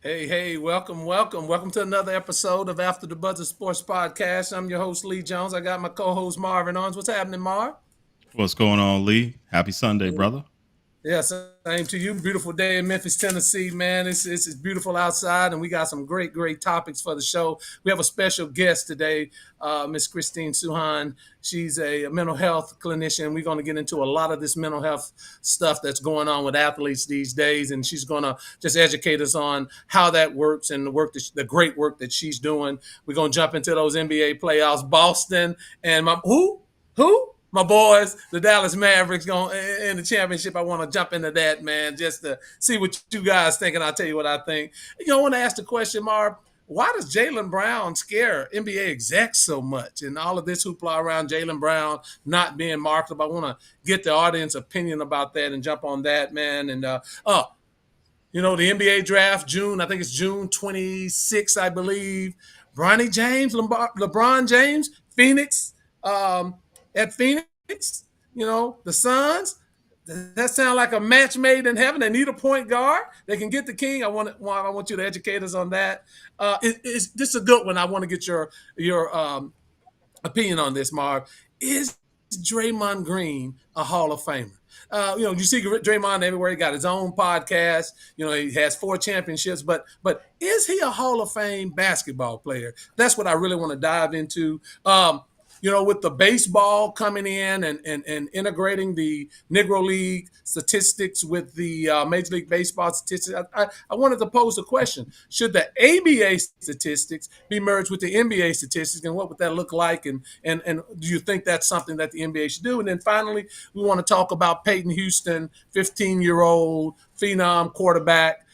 Hey, welcome to another episode of After the Buzzer Sports Podcast. I'm your host, Lee Jones. I got my co-host, Marvin Owens. What's happening, Marv? What's going on, Lee? Happy Sunday, brother. Yeah, same to you. Beautiful day in Memphis, Tennessee, man. It's beautiful outside, and we got some great topics for the show. We have a special guest today, Miss Christine Suhan. She's a mental health clinician. We're going to get into a lot of this mental health stuff that's going on with athletes these days, and she's going to just educate us on how that works and the great work that she's doing. We're going to jump into those NBA playoffs. Boston and who? My boys, the Dallas Mavericks, going in the championship. I want to jump into that, man, just to see what you guys think, and I'll tell you what I think. I want to ask the question, Marv, why does Jaylen Brown scare NBA execs so much? And all of this hoopla around Jaylen Brown not being marketable. I want to get the audience opinion about that and jump on that, man. And, the NBA draft, I think it's June 26th, I believe. Bronny James, LeBron James, Phoenix, at Phoenix, the Suns. That sounds like a match made in heaven. They need a point guard. They can get the king. I want you to educate us on that. This is a good one. I want to get your opinion on this, Marv. Is Draymond Green a Hall of Famer? You see Draymond everywhere. He got his own podcast. He has 4 championships. But is he a Hall of Fame basketball player? That's what I really want to dive into. With the baseball coming in and integrating the Negro League statistics with the Major League Baseball statistics, I wanted to pose a question. Should the ABA statistics be merged with the NBA statistics, and what would that look like? And do you think that's something that the NBA should do? And then finally, we want to talk about Peyton Houston, 15-year-old phenom quarterback.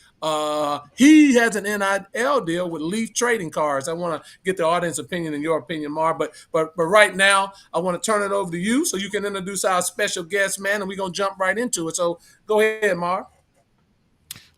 He has an NIL deal with Leaf Trading Cards. I want to get the audience opinion and your opinion, Mar. But right now, I want to turn it over to you so you can introduce our special guest, man, and we're going to jump right into it. So go ahead, Mar.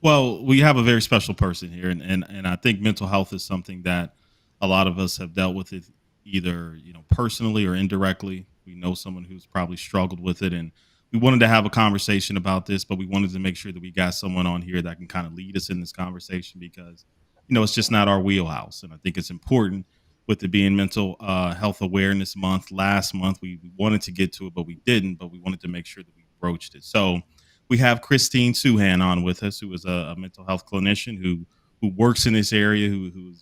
Well, we have a very special person here, and I think mental health is something that a lot of us have dealt with it either personally or indirectly. We know someone who's probably struggled with it, and we wanted to have a conversation about this, but we wanted to make sure that we got someone on here that can kind of lead us in this conversation because, it's just not our wheelhouse. And I think it's important with it being Mental Health Awareness Month. Last month, we wanted to get to it, but we didn't, but we wanted to make sure that we broached it. So we have Christine Suhan on with us, who is a mental health clinician who works in this area, who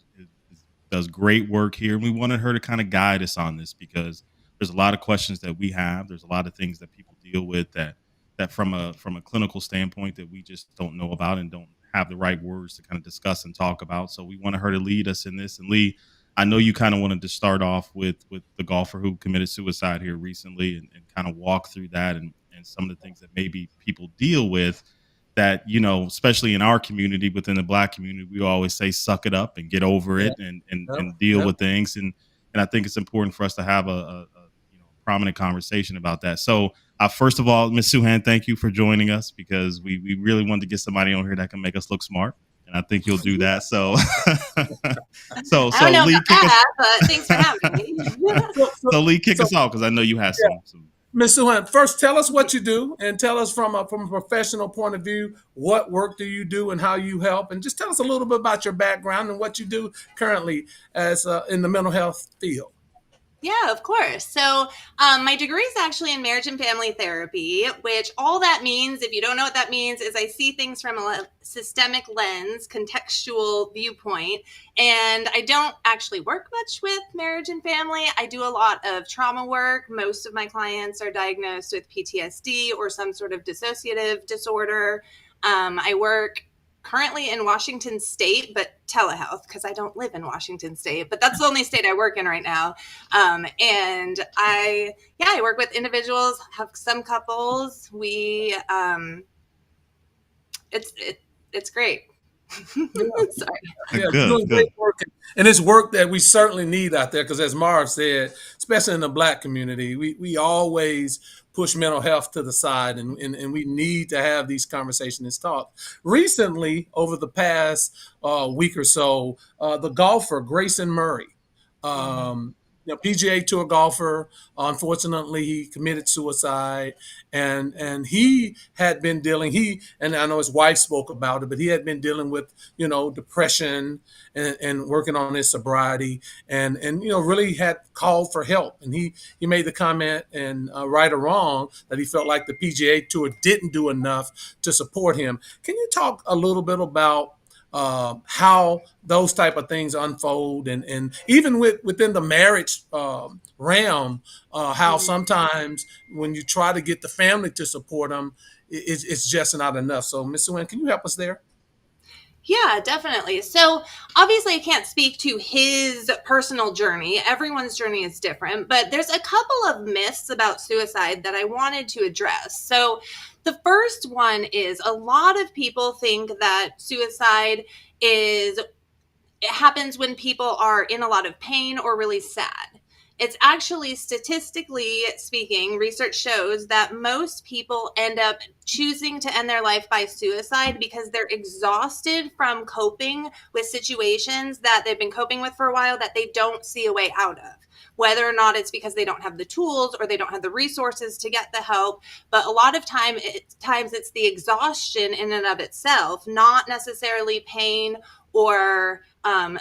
does great work here. And we wanted her to kind of guide us on this because there's a lot of questions that we have. There's a lot of things that people deal with that from a clinical standpoint that we just don't know about and don't have the right words to kind of discuss and talk about. So we wanted her to lead us in this. And Lee, I know you kind of wanted to start off with the golfer who committed suicide here recently and kind of walk through that and some of the things that maybe people deal with that, especially in our community, within the Black community, we always say, suck it up and get over it and deal with things. And I think it's important for us to have a prominent conversation about that. So first of all, Ms. Suhan, thank you for joining us because we really wanted to get somebody on here that can make us look smart. And I think you'll do that. So, so I don't know Lee, about that, but thanks for having me. so Lee, kick us off because I know you have some. Ms. Suhan, first tell us what you do and tell us from a professional point of view, what work do you do and how you help? And just tell us a little bit about your background and what you do currently as in the mental health field. Yeah, of course. So my degree is actually in marriage and family therapy, which all that means, if you don't know what that means, is I see things from a systemic lens, contextual viewpoint. And I don't actually work much with marriage and family. I do a lot of trauma work. Most of my clients are diagnosed with PTSD or some sort of dissociative disorder. I work currently in Washington State, but telehealth because I don't live in Washington State, but that's the only state I work in right now. And I work with individuals, have some couples. It's great. Sorry. Yeah, doing great work. And it's work that we certainly need out there because as Marv said, especially in the Black community, we always push mental health to the side and we need to have these conversations and talks. Recently, over the past week or so, the golfer Grayson Murray PGA Tour golfer. Unfortunately, he committed suicide, and he had been dealing. And I know his wife spoke about it, but he had been dealing with depression and working on his sobriety, and really had called for help. And he made the comment, and right or wrong, that he felt like the PGA Tour didn't do enough to support him. Can you talk a little bit about how those type of things unfold, and even within the marriage realm, how sometimes when you try to get the family to support them, it's just not enough. So, Ms. Suhan, can you help us there? Yeah, definitely. So obviously I can't speak to his personal journey. Everyone's journey is different, but there's a couple of myths about suicide that I wanted to address. So the first one is a lot of people think that suicide it happens when people are in a lot of pain or really sad. It's actually, statistically speaking, research shows that most people end up choosing to end their life by suicide because they're exhausted from coping with situations that they've been coping with for a while that they don't see a way out of. Whether or not it's because they don't have the tools or they don't have the resources to get the help. But a lot of times it's the exhaustion in and of itself, not necessarily pain or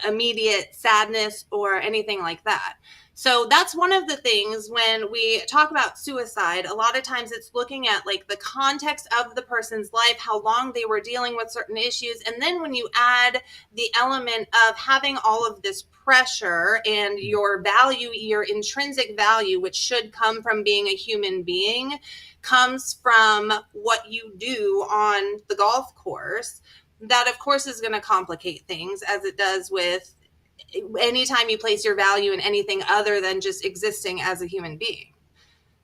immediate sadness or anything like that. So that's one of the things when we talk about suicide. A lot of times it's looking at like the context of the person's life, how long they were dealing with certain issues. And then when you add the element of having all of this pressure and your value, your intrinsic value, which should come from being a human being, comes from what you do on the golf course, that of course is going to complicate things, as it does with anytime you place your value in anything other than just existing as a human being.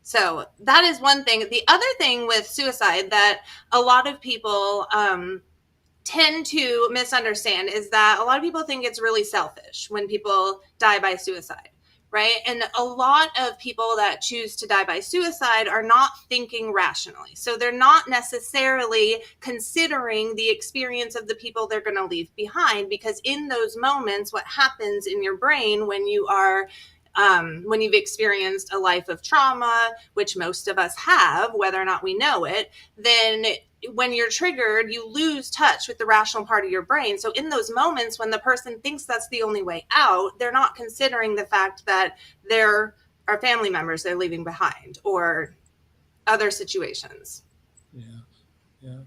So that is one thing. The other thing with suicide that a lot of people tend to misunderstand is that a lot of people think it's really selfish when people die by suicide, right? And a lot of people that choose to die by suicide are not thinking rationally. So they're not necessarily considering the experience of the people they're going to leave behind, because in those moments, what happens in your brain when you are when you've experienced a life of trauma, which most of us have, whether or not we know it, then when you're triggered, you lose touch with the rational part of your brain. So in those moments when the person thinks that's the only way out, they're not considering the fact that there are family members they're leaving behind or other situations. Yeah, yeah.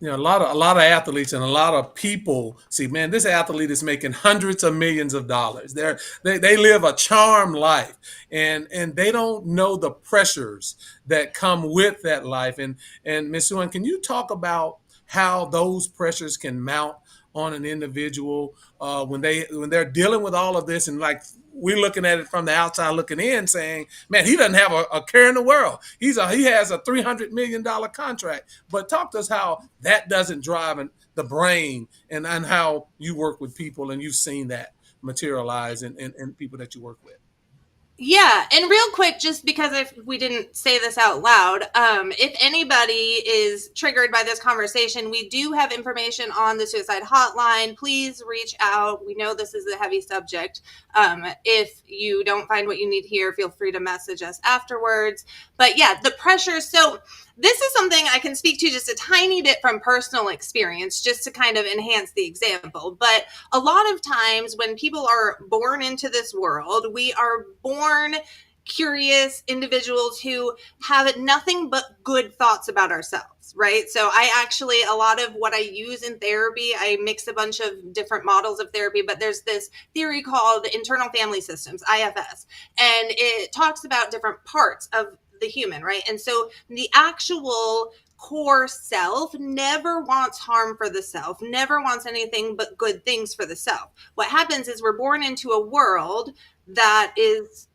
A lot of athletes and a lot of people see, man, this athlete is making hundreds of millions of dollars. They live a charmed life, and they don't know the pressures that come with that life. And Ms. Suhan, can you talk about how those pressures can mount on an individual when they're dealing with all of this, and like we're looking at it from the outside looking in, saying, man, he doesn't have a care in the world. He has a $300 million contract. But talk to us how that doesn't drive the brain, and how you work with people and you've seen that materialize in people that you work with. Yeah, and real quick, just because if we didn't say this out loud, if anybody is triggered by this conversation, we do have information on the suicide hotline. Please reach out. We know this is a heavy subject. If you don't find what you need here, feel free to message us afterwards. But yeah, the pressure. So this is something I can speak to just a tiny bit from personal experience, just to kind of enhance the example. But a lot of times when people are born into this world, we are born curious individuals who have nothing but good thoughts about ourselves, right? So a lot of what I use in therapy, I mix a bunch of different models of therapy, but there's this theory called internal family systems, IFS, and it talks about different parts of the human, right? And so the actual core self never wants harm for the self, never wants anything but good things for the self. What happens is we're born into a world that is,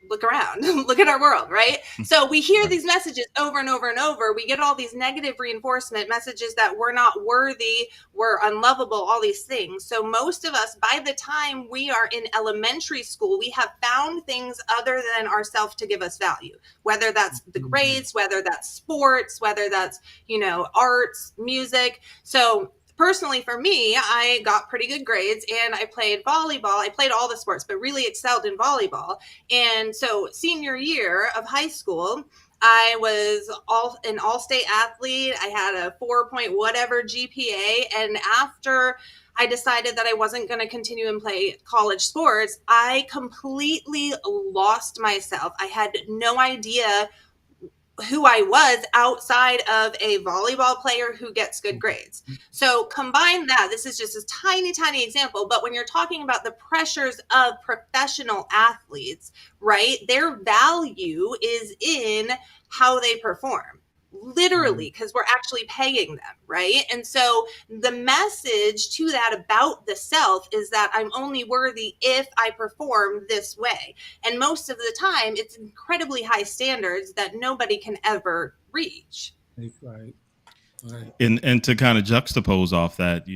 look around, look at our world, right? So we hear these messages over and over and over. We get all these negative reinforcement messages that we're not worthy, we're unlovable, all these things. So most of us, by the time we are in elementary school, we have found things other than ourselves to give us value, whether that's the grades, whether that's sports, whether that's, arts, music. So personally for me, I got pretty good grades and I played volleyball. I played all the sports, but really excelled in volleyball. And so senior year of high school, I was an all-state athlete. I had a 4 point whatever GPA. And after I decided that I wasn't going to continue and play college sports, I completely lost myself. I had no idea who I was outside of a volleyball player who gets good grades. So combine that. This is just a tiny, tiny example. But when you're talking about the pressures of professional athletes, right, their value is in how they perform. Literally, because we're actually paying them, right? And so the message to that about the self is that I'm only worthy if I perform this way. And most of the time, it's incredibly high standards that nobody can ever reach. Right. And to kind of juxtapose off that,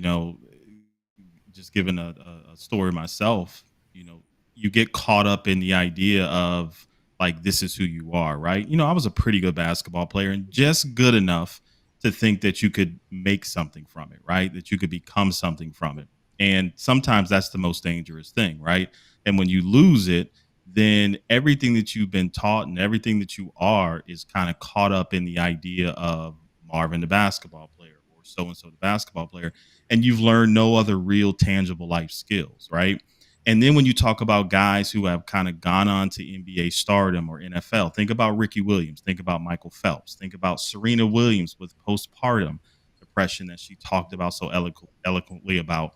just given a story myself, you get caught up in the idea of like, this is who you are, right? I was a pretty good basketball player and just good enough to think that you could make something from it, right? That you could become something from it. And sometimes that's the most dangerous thing, right? And when you lose it, then everything that you've been taught and everything that you are is kind of caught up in the idea of Marvin, the basketball player, or so-and-so, the basketball player. And you've learned no other real tangible life skills, right? And then when you talk about guys who have kind of gone on to NBA stardom or NFL, think about Ricky Williams, think about Michael Phelps, think about Serena Williams with postpartum depression that she talked about so eloquently about.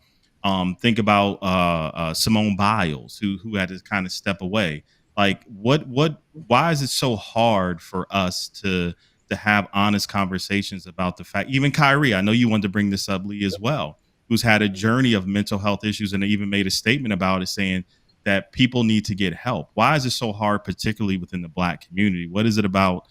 Think about Simone Biles, who had to kind of step away. Like, why is it so hard for us to have honest conversations about the fact, even Kyrie, I know you wanted to bring this up, Lee, as well, who's had a journey of mental health issues and even made a statement about it saying that people need to get help. Why is it so hard, particularly within the Black community? What is it about,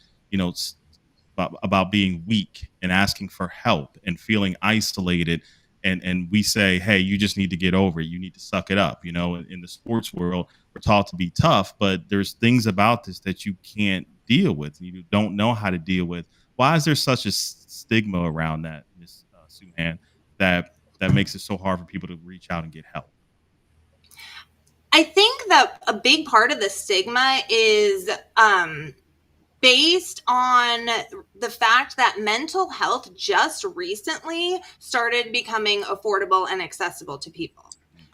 about being weak and asking for help and feeling isolated? And we say, hey, you just need to get over it. You need to suck it up. In the sports world, we're taught to be tough, but there's things about this that you can't deal with. You don't know how to deal with. Why is there such a stigma around that, Ms. Suhan, that makes it so hard for people to reach out and get help? I think that a big part of the stigma is based on the fact that mental health just recently started becoming affordable and accessible to people.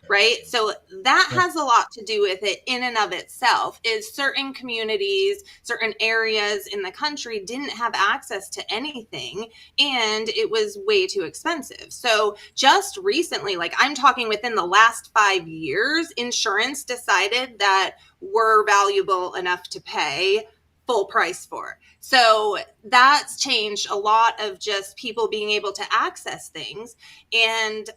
Right. So that has a lot to do with it in and of itself. Is certain communities, certain areas in the country didn't have access to anything and it was way too expensive. So just recently, like I'm talking within the last 5 years, insurance decided that we're valuable enough to pay full price for. So that's changed a lot of just people being able to access things. And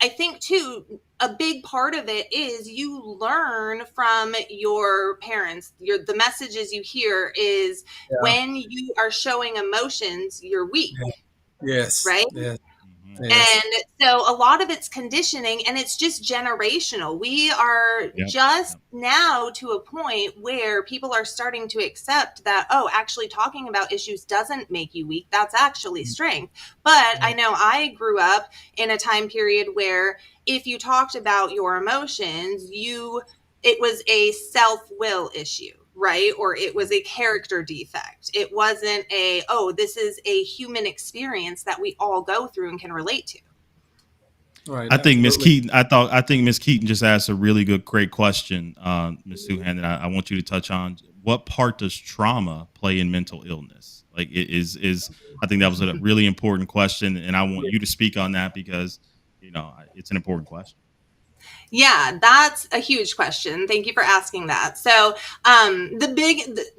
I think too, a big part of it is you learn from your parents. The messages you hear is when you are showing emotions, you're weak. Yes. Right. Yes. Yes. And so a lot of it's conditioning and it's just generational. We are just now to a point where people are starting to accept that, actually talking about issues doesn't make you weak. That's actually strength. But I know I grew up in a time period where if you talked about your emotions, it was a self-will issue. Right? Or it was a character defect. It wasn't this is a human experience that we all go through and can relate to. Right. I think Ms. Keaton, I think Ms. Keaton just asked a really great question, Ms. Suhan, that I want you to touch on. What part does trauma play in mental illness? Like I think that was a really important question. And I want you to speak on that because, it's an important question. Yeah, that's a huge question. Thank you for asking that. So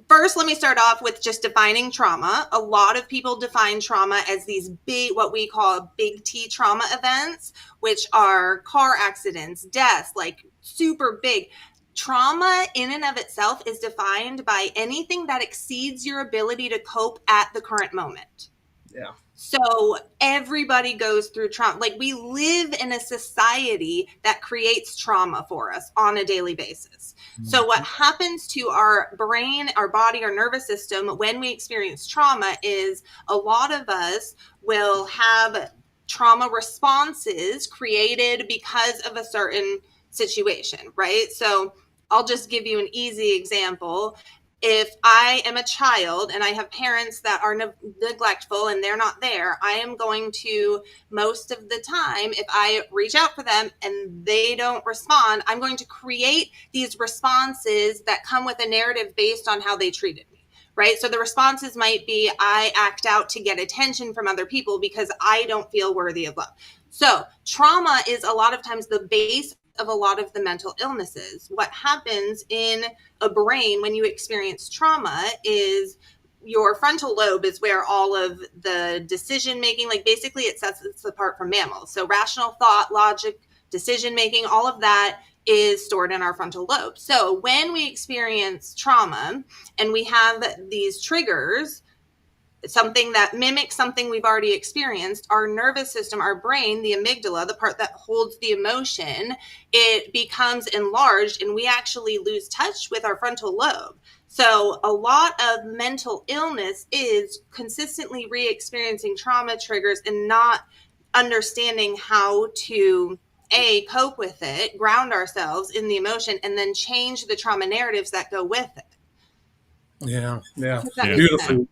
first, let me start off with just defining trauma. A lot of people define trauma as these big, what we call big T trauma events, which are car accidents, deaths, like super big. Trauma in and of itself is defined by anything that exceeds your ability to cope at the current moment. Yeah. So everybody goes through trauma. Like we live in a society that creates trauma for us on a daily basis. So what happens to our brain, our body, our nervous system when we experience trauma is a lot of us will have trauma responses created because of a certain situation, right? So I'll just give you an easy example. If I am a child and I have parents that are neglectful and they're not there, I am going to, most of the time, if I reach out for them and they don't respond, I'm going to create these responses that come with a narrative based on how they treated me, right? So the responses might be, I act out to get attention from other people because I don't feel worthy of love. So trauma is a lot of times the base of a lot of the mental illnesses. What happens in a brain when you experience trauma is your frontal lobe is where all of the decision making, like basically it sets us apart from mammals. So rational thought, logic, decision making, all of that is stored in our frontal lobe. So when we experience trauma and we have these triggers, something that mimics something we've already experienced, our nervous system, our brain, the amygdala, the part that holds the emotion, it becomes enlarged and we actually lose touch with our frontal lobe. So a lot of mental illness is consistently re-experiencing trauma triggers and not understanding how to cope with it, ground ourselves in the emotion, and then change the trauma narratives that go with it. Yeah, yeah, Yeah. beautifully.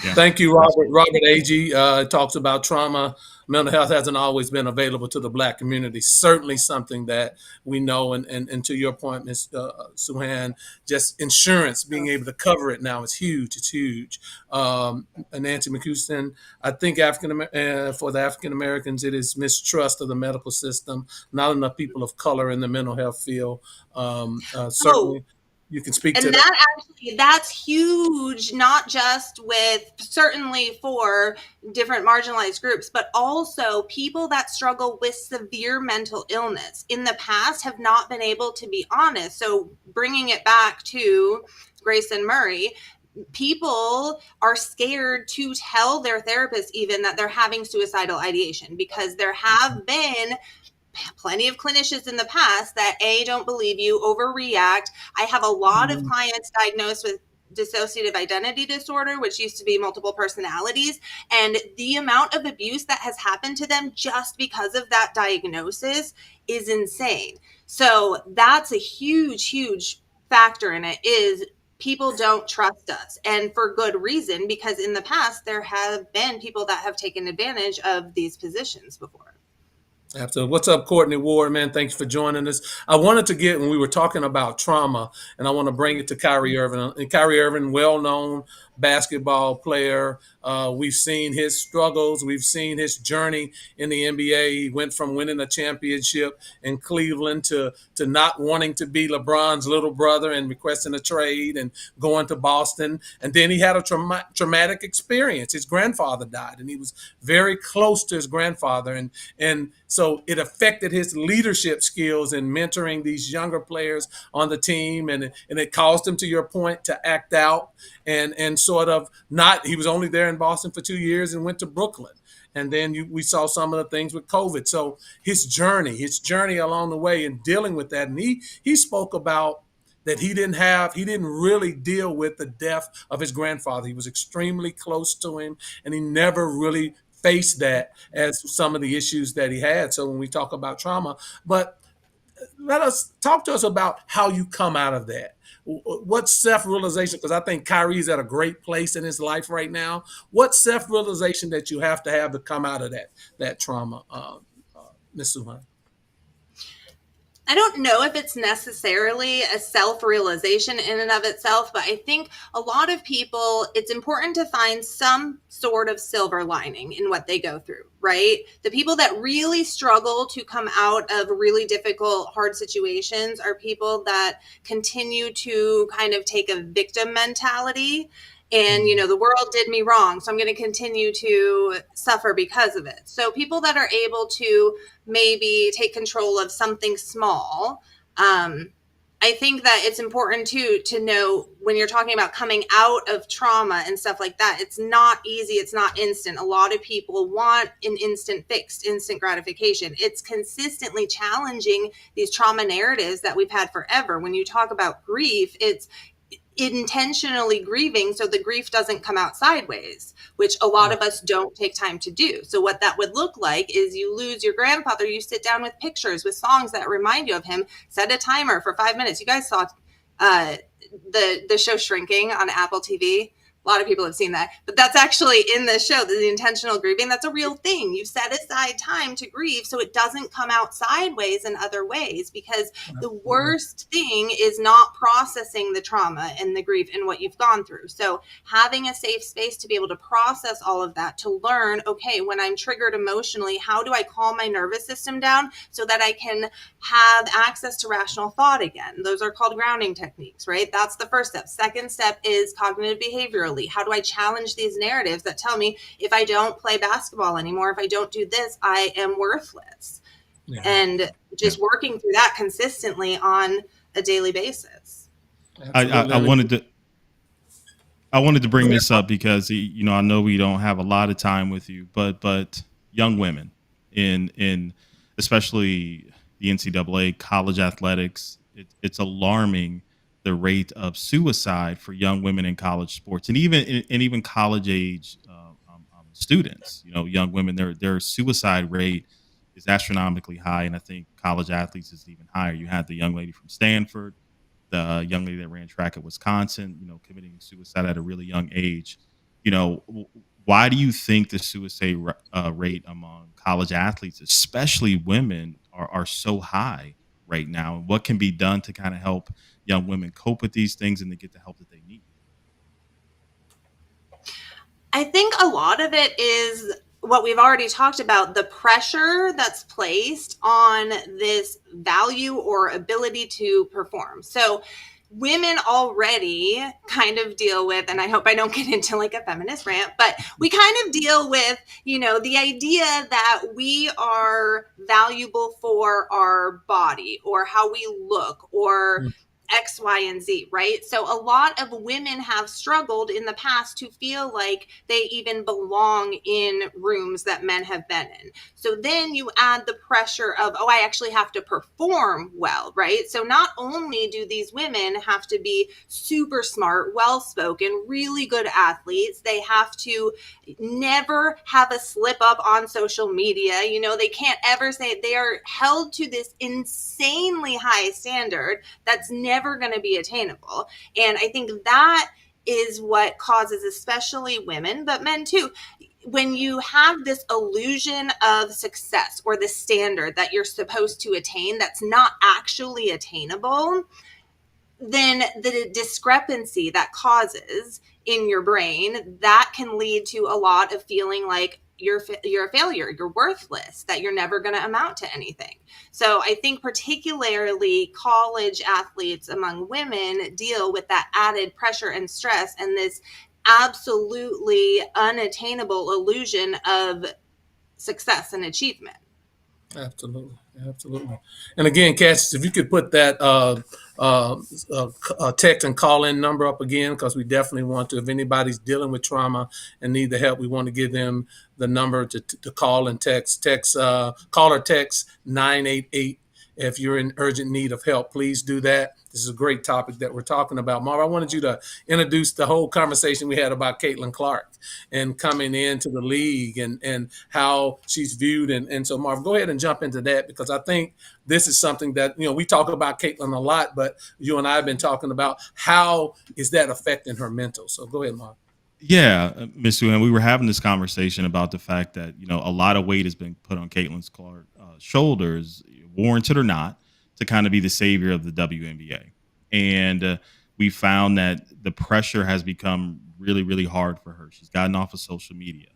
Yeah. Thank you, Robert. Robert Agee talks about trauma. Mental health hasn't always been available to the Black community. Certainly something that we know. And to your point, Ms. Suhan, just insurance, being able to cover it now is huge. It's huge. Nancy McCuiston, I think for the African Americans, it is mistrust of the medical system. Not enough people of color in the mental health field. Certainly. You can speak to that. That's huge, not just with certainly for different marginalized groups, but also people that struggle with severe mental illness in the past have not been able to be honest. So bringing it back to Grace and Murray, people are scared to tell their therapist even that they're having suicidal ideation because there have been plenty of clinicians in the past that don't believe you, overreact. I have a lot of clients diagnosed with dissociative identity disorder, which used to be multiple personalities, and the amount of abuse that has happened to them just because of that diagnosis is insane. So that's a huge factor in it, is people don't trust us, and for good reason, because in the past there have been people that have taken advantage of these positions before. Absolutely. What's up, Courtney Ward, man? Thanks for joining us. I wanted to get, when we were talking about trauma, and I want to bring it to Kyrie Irving. And Kyrie Irving, well-known basketball player. We've seen his struggles. We've seen his journey in the NBA. He went from winning a championship in Cleveland to not wanting to be LeBron's little brother and requesting a trade and going to Boston. And then he had a traumatic experience. His grandfather died, and he was very close to his grandfather. And so it affected his leadership skills in mentoring these younger players on the team. And it caused him, to your point, to act out and sort of not, he was only there in Boston for 2 years and went to Brooklyn. And then we saw some of the things with COVID. So his journey along the way in dealing with that. And he spoke about that he didn't really deal with the death of his grandfather. He was extremely close to him, and he never really faced that as some of the issues that he had. So when we talk about trauma, but talk to us about how you come out of that. What self-realization, because I think Kyrie's at a great place in his life right now. What self-realization that you have to come out of that trauma, Ms. Suhan? I don't know if it's necessarily a self-realization in and of itself, but I think a lot of people, it's important to find some sort of silver lining in what they go through, right? The people that really struggle to come out of really difficult, hard situations are people that continue to kind of take a victim mentality. And, the world did me wrong, so I'm going to continue to suffer because of it. So people that are able to maybe take control of something small, I think that it's important to know when you're talking about coming out of trauma and stuff like that, it's not easy. It's not instant. A lot of people want an instant fix, instant gratification. It's consistently challenging these trauma narratives that we've had forever. When you talk about grief, it's intentionally grieving so the grief doesn't come out sideways. which a lot of us don't take time to do. So what that would look like is you lose your grandfather, you sit down with pictures, with songs that remind you of him, set a timer for 5 minutes. You guys saw the show Shrinking on Apple TV. A lot of people have seen that, but that's actually in the show, the intentional grieving. That's a real thing. You set aside time to grieve so it doesn't come out sideways in other ways, because the worst thing is not processing the trauma and the grief and what you've gone through. So having a safe space to be able to process all of that, to learn, okay, when I'm triggered emotionally, how do I calm my nervous system down so that I can have access to rational thought again? Those are called grounding techniques, right? That's the first step. Second step is cognitive behavioral. How do I challenge these narratives that tell me if I don't play basketball anymore, if I don't do this, I am worthless? Yeah. And just working through that consistently on a daily basis. I wanted to bring this up because, you know, I know we don't have a lot of time with you, but young women in especially the NCAA, college athletics, it's alarming the rate of suicide for young women in college sports, and even college age students. You know, young women, their suicide rate is astronomically high, and I think college athletes is even higher. You had the young lady from Stanford, the young lady that ran track at Wisconsin, you know, committing suicide at a really young age. You know, why do you think the suicide rate among college athletes, especially women, are so high right now? And what can be done to kind of help young women cope with these things and to get the help that they need? I think a lot of it is what we've already talked about, the pressure that's placed on this value or ability to perform. So women already kind of deal with, and I hope I don't get into like a feminist rant, but we kind of deal with, you know, the idea that we are valuable for our body or how we look or X, Y, and Z, right? So a lot of women have struggled in the past to feel like they even belong in rooms that men have been in. So then you add the pressure of, oh, I actually have to perform well, right? So not only do these women have to be super smart, well-spoken, really good athletes, they have to never have a slip up on social media. You know, they can't ever say, they are held to this insanely high standard that's never going to be attainable. And I think that is what causes, especially women, but men too, when you have this illusion of success or the standard that you're supposed to attain that's not actually attainable, then the discrepancy that causes in your brain, that can lead to a lot of feeling like you're a failure, you're worthless, that you're never going to amount to anything. So I think particularly college athletes among women deal with that added pressure and stress and this absolutely unattainable illusion of success and achievement. Absolutely. And again, Cassius, if you could put that text and call-in number up again, because we definitely want to, if anybody's dealing with trauma and need the help, we want to give them the number to call and text. Call or text 988. If you're in urgent need of help, please do that. This is a great topic that we're talking about. Marv, I wanted you to introduce the whole conversation we had about Caitlin Clark and coming into the league and how she's viewed. And so, Marv, go ahead and jump into that, because I think this is something that, you know, we talk about Caitlin a lot, but you and I have been talking about how is that affecting her mental. So go ahead, Marv. Yeah, Ms. Suhan, we were having this conversation about the fact that, you know, a lot of weight has been put on Caitlin Clark's shoulders, warranted or not, to kind of be the savior of the WNBA. And we found that the pressure has become really, really hard for her. She's gotten off of social media.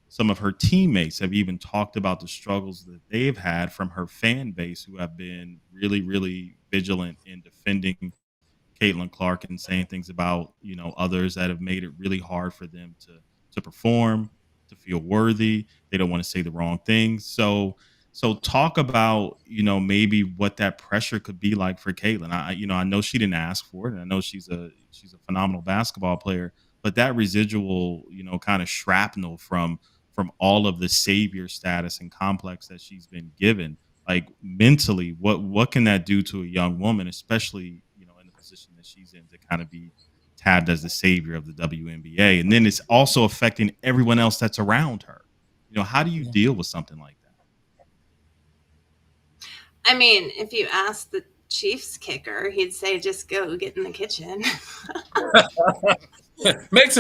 Some of her teammates have even talked about the struggles that they've had from her fan base, who have been really, really vigilant in defending Caitlin Clark and saying things about, you know, others that have made it really hard for them to perform, to feel worthy. They don't want to say the wrong things. So talk about, you know, maybe what that pressure could be like for Caitlin. I know she didn't ask for it, and I know she's a phenomenal basketball player, but that residual, you know, kind of shrapnel from all of the savior status and complex that she's been given, like mentally, what can that do to a young woman, especially, you know, in the position that she's in, to kind of be tabbed as the savior of the WNBA, and then it's also affecting everyone else that's around her. How do you deal with something like that? I mean, if you ask the Chiefs kicker, he'd say, just go get in the kitchen. Make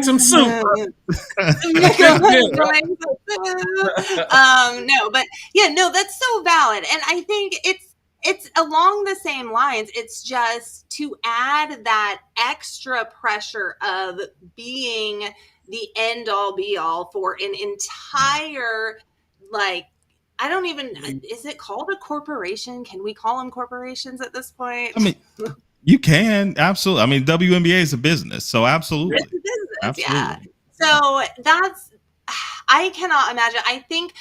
some soup. No, but yeah, no, that's so valid. And I think it's along the same lines. It's just to add that extra pressure of being the end all be all for an entire, like, I don't even, is it called a corporation? Can we call them corporations at this point? I mean, you can, absolutely. I mean, WNBA is a business, so absolutely. It's a business, absolutely. yeah. So I cannot imagine. I think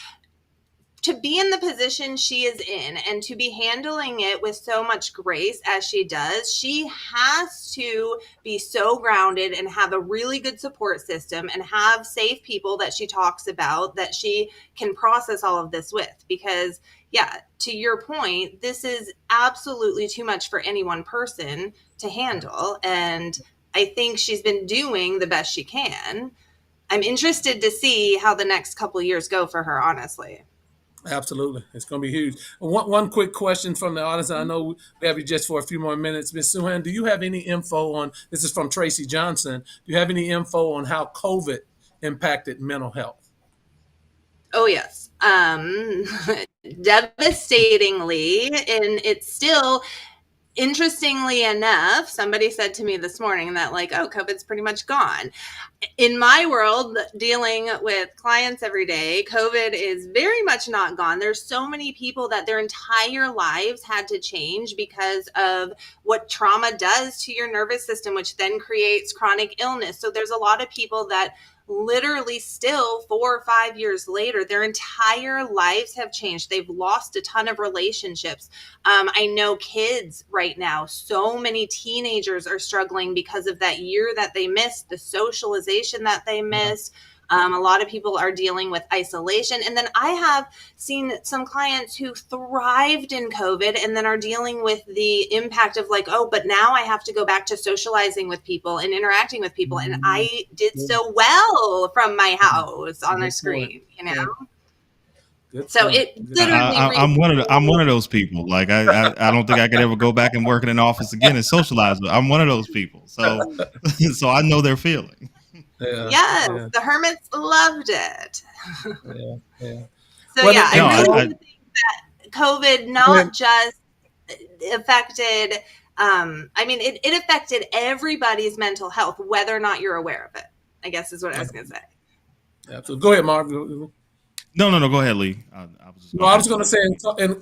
to be in the position she is in and to be handling it with so much grace as she does, she has to be so grounded and have a really good support system and have safe people that she talks about that she can process all of this with. Because, yeah, to your point, this is absolutely too much for any one person to handle. And I think she's been doing the best she can. I'm interested to see how the next couple of years go for her, honestly. Absolutely. It's going to be huge. One quick question from the audience. I know we have you just for a few more minutes. Ms. Suhan, do you have any info on, this is from Tracy Johnson, do you have any info on how COVID impacted mental health? Oh, yes. Devastatingly, and it's still, interestingly enough, somebody said to me this morning that, like, oh, COVID's pretty much gone. In my world, dealing with clients every day, COVID is very much not gone. There's so many people that their entire lives had to change because of what trauma does to your nervous system, which then creates chronic illness. So there's a lot of people that literally still 4 or 5 years later, their entire lives have changed. They've lost a ton of relationships. I know kids right now, so many teenagers are struggling because of that year that they missed, the socialization that they missed. A lot of people are dealing with isolation. And then I have seen some clients who thrived in COVID and then are dealing with the impact of, like, oh, but now I have to go back to socializing with people and interacting with people. And I did so well from my house on a screen, you know? So it literally. I'm one of those people. Like I don't think I could ever go back and work in an office again and socialize. But I'm one of those people. So so I know their feeling. Yeah, yes, yeah. The hermits loved it. Yeah. So well, I really think that COVID not just affected. I mean, it affected everybody's mental health, whether or not you're aware of it. I guess is what I was going to say. Absolutely. Go ahead, Mark. No. Go ahead, Lee. I was going to say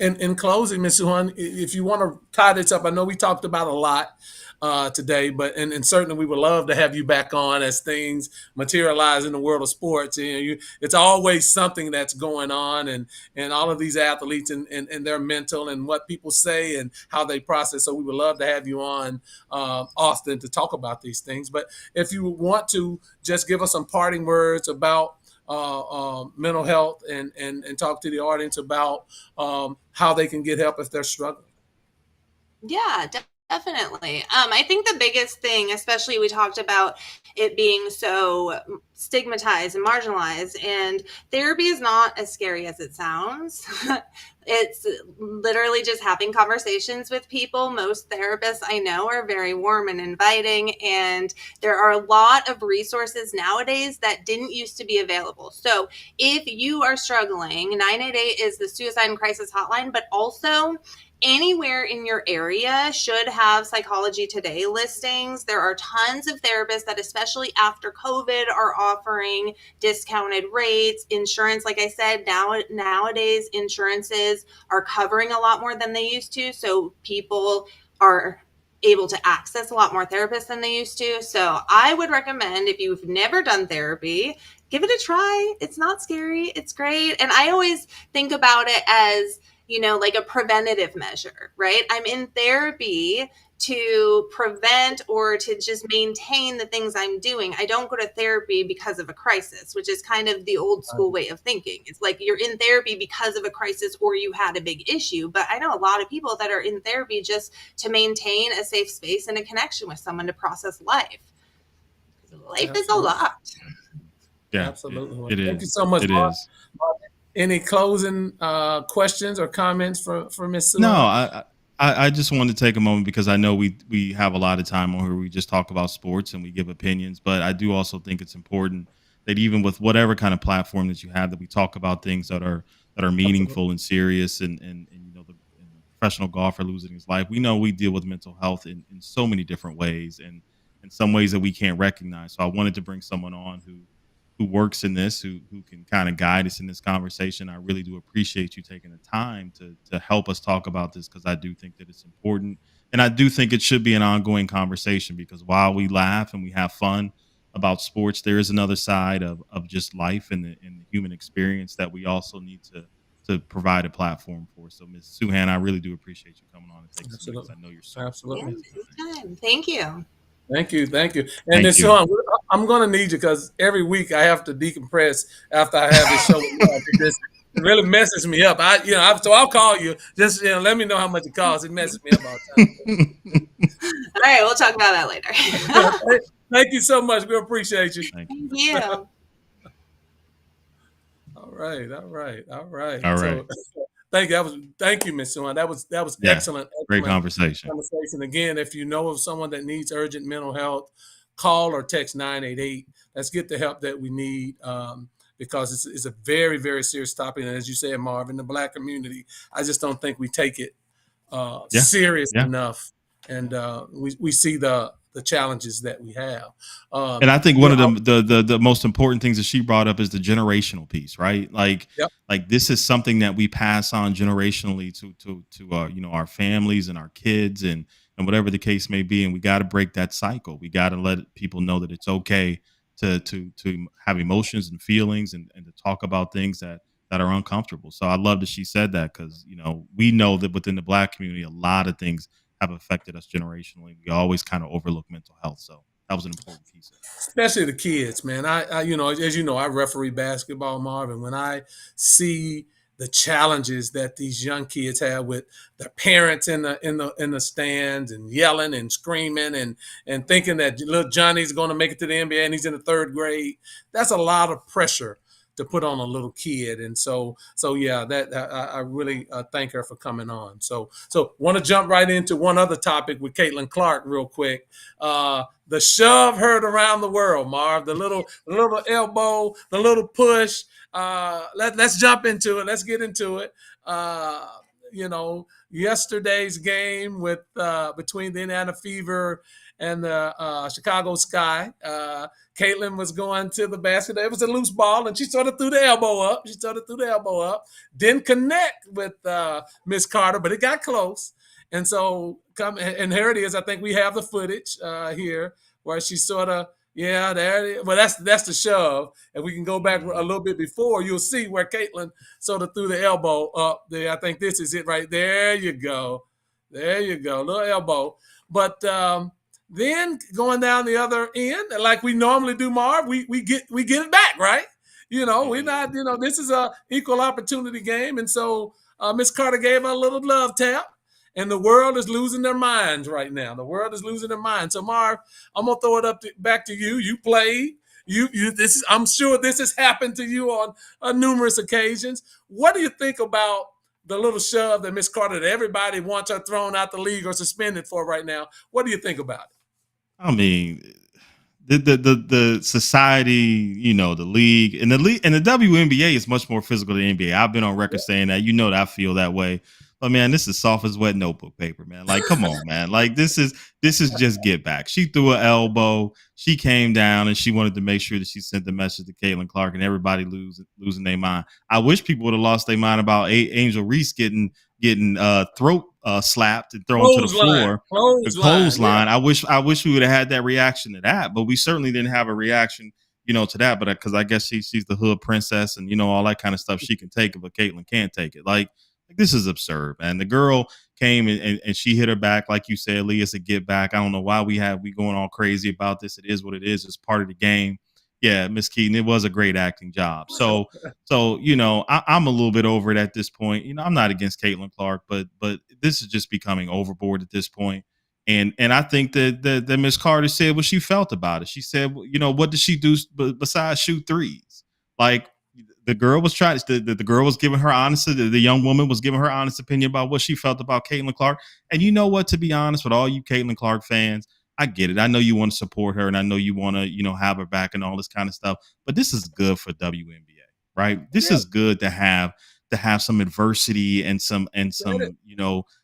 in closing, Ms. Suhan, if you want to tie this up, I know we talked about a lot today, but and certainly we would love to have you back on as things materialize in the world of sports. It's always something that's going on, and all of these athletes and their mental and what people say and how they process. So we would love to have you on often to talk about these things. But if you want to just give us some parting words about mental health and talk to the audience about how they can get help if they're struggling. Yeah, definitely. I think the biggest thing, especially we talked about it being so stigmatized and marginalized, and therapy is not as scary as it sounds. It's literally just having conversations with people. Most therapists I know are very warm and inviting, and there are a lot of resources nowadays that didn't used to be available. So if you are struggling, 988 is the suicide and crisis hotline, but also anywhere in your area should have Psychology Today listings. There are tons of therapists that, especially after COVID, are offering discounted rates. Insurance, like I said, nowadays insurances are covering a lot more than they used to. So people are able to access a lot more therapists than they used to. So I would recommend, if you've never done therapy, give it a try. It's not scary. It's great. And I always think about it as, like a preventative measure, right? I'm in therapy to prevent or to just maintain the things I'm doing. I don't go to therapy because of a crisis, which is kind of the old school way of thinking. It's like you're in therapy because of a crisis or you had a big issue. But I know a lot of people that are in therapy just to maintain a safe space and a connection with someone to process life. Life is a lot. Yeah, absolutely. It is. Thank you so much. It Mark. is. Any closing questions or comments for Ms. Suhan? No, I just wanted to take a moment because I know we have a lot of time on here. We just talk about sports and we give opinions, but I do also think it's important that even with whatever kind of platform that you have, that we talk about things that are meaningful and serious. And you know, the professional golfer losing his life, we know we deal with mental health in so many different ways, and in some ways that we can't recognize. So I wanted to bring someone on who works in this, who can kind of guide us in this conversation. I really do appreciate you taking the time to help us talk about this, because I do think that it's important. And I do think it should be an ongoing conversation, because while we laugh and we have fun about sports, there is another side of just life and the human experience that we also need to provide a platform for. So Ms. Suhan, I really do appreciate you coming on and taking some minutes. I know you're so absolutely. Thank you. Thank you. And Ms. Suhan, I'm going to need you, because every week I have to decompress after I have this show. It really messes me up. So I'll call you. Just let me know how much it costs. It messes me up all the time. All right, we'll talk about that later. Thank you so much. We appreciate you. Thank you. All right. So, thank you, Ms. Suhan. That was excellent. Great conversation. Again, if you know of someone that needs urgent mental health, call or text 988. Let's get the help that we need, because it's a very, very serious topic. And as you said, Marv, in the Black community, I just don't think we take it serious enough. And we see the challenges that we have. And I think one of the most important things that she brought up is the generational piece, right? Like this is something that we pass on generationally to our families and our kids and whatever the case may be. And we got to break that cycle. We got to let people know that it's okay to have emotions and feelings and to talk about things that are uncomfortable. So I love that she said that, because we know that within the Black community, a lot of things have affected us generationally. We always kind of overlook mental health. So that was an important piece. Especially the kids, man. I as you know, I referee basketball, Marvin. When I see the challenges that these young kids have with their parents in the stands and yelling and screaming and thinking that little Johnny's going to make it to the NBA and he's in the third grade, that's a lot of pressure to put on a little kid. And so yeah, that I really thank her for coming on. So want to jump right into one other topic with Caitlin Clark real quick. The shove heard around the world, Marv, the little elbow, the little push. Let's jump into it. Let's get into it. Yesterday's game with between the Indiana Fever and the Chicago Sky. Caitlin was going to the basket. It was a loose ball, and she sort of threw the elbow up. Didn't connect with Miss Carter, but it got close. And so, and here it is. I think we have the footage here where she sort of, there it is. Well, that's the shove. And we can go back a little bit before. You'll see where Caitlin sort of threw the elbow up there. I think this is it right there. You go. Little elbow. But then going down the other end, like we normally do, Marv, we get it back, right? We're not, this is a equal opportunity game. And so Miss Carter gave her a little love tap, and the world is losing their minds right now. The world is losing their minds. So Marv, I'm gonna throw it back to you. You played. I'm sure this has happened to you on numerous occasions. What do you think about the little shove that Miss Carter, that everybody wants her thrown out the league or suspended for right now? What do you think about it? I mean, the society, the league and the WNBA is much more physical than the NBA. I've been on record saying that. That I feel that way. But man, this is soft as wet notebook paper, man. Like, come on, man. Like, this is just get back. She threw an elbow. She came down and she wanted to make sure that she sent the message to Caitlin Clark, and everybody losing their mind. I wish people would have lost their mind about Angel Reese getting throat slapped and thrown to the floor. Clothesline. Yeah. I wish we would have had that reaction to that, but we certainly didn't have a reaction, to that. But because I guess she's the hood princess and all that kind of stuff she can take it, but Caitlin can't take it. Like Like, this is absurd, man. The girl came and she hit her back, like you said, Leah, it's a get back. I don't know why we going all crazy about this. It is what it is. It's part of the game. Yeah, Miss Keaton, it was a great acting job. So I'm a little bit over it at this point. I'm not against Caitlin Clark, but this is just becoming overboard at this point. And I think that Miss Carter said what she felt about it. She said, what did she do besides shoot threes? Like, the girl was trying. The girl was giving her honest. The young woman was giving her honest opinion about what she felt about Caitlin Clark. And you know what? To be honest, with all you Caitlin Clark fans, I get it. I know you want to support her, and I know you want to, have her back and all this kind of stuff. But this is good for WNBA, right? This is good to have some adversity and some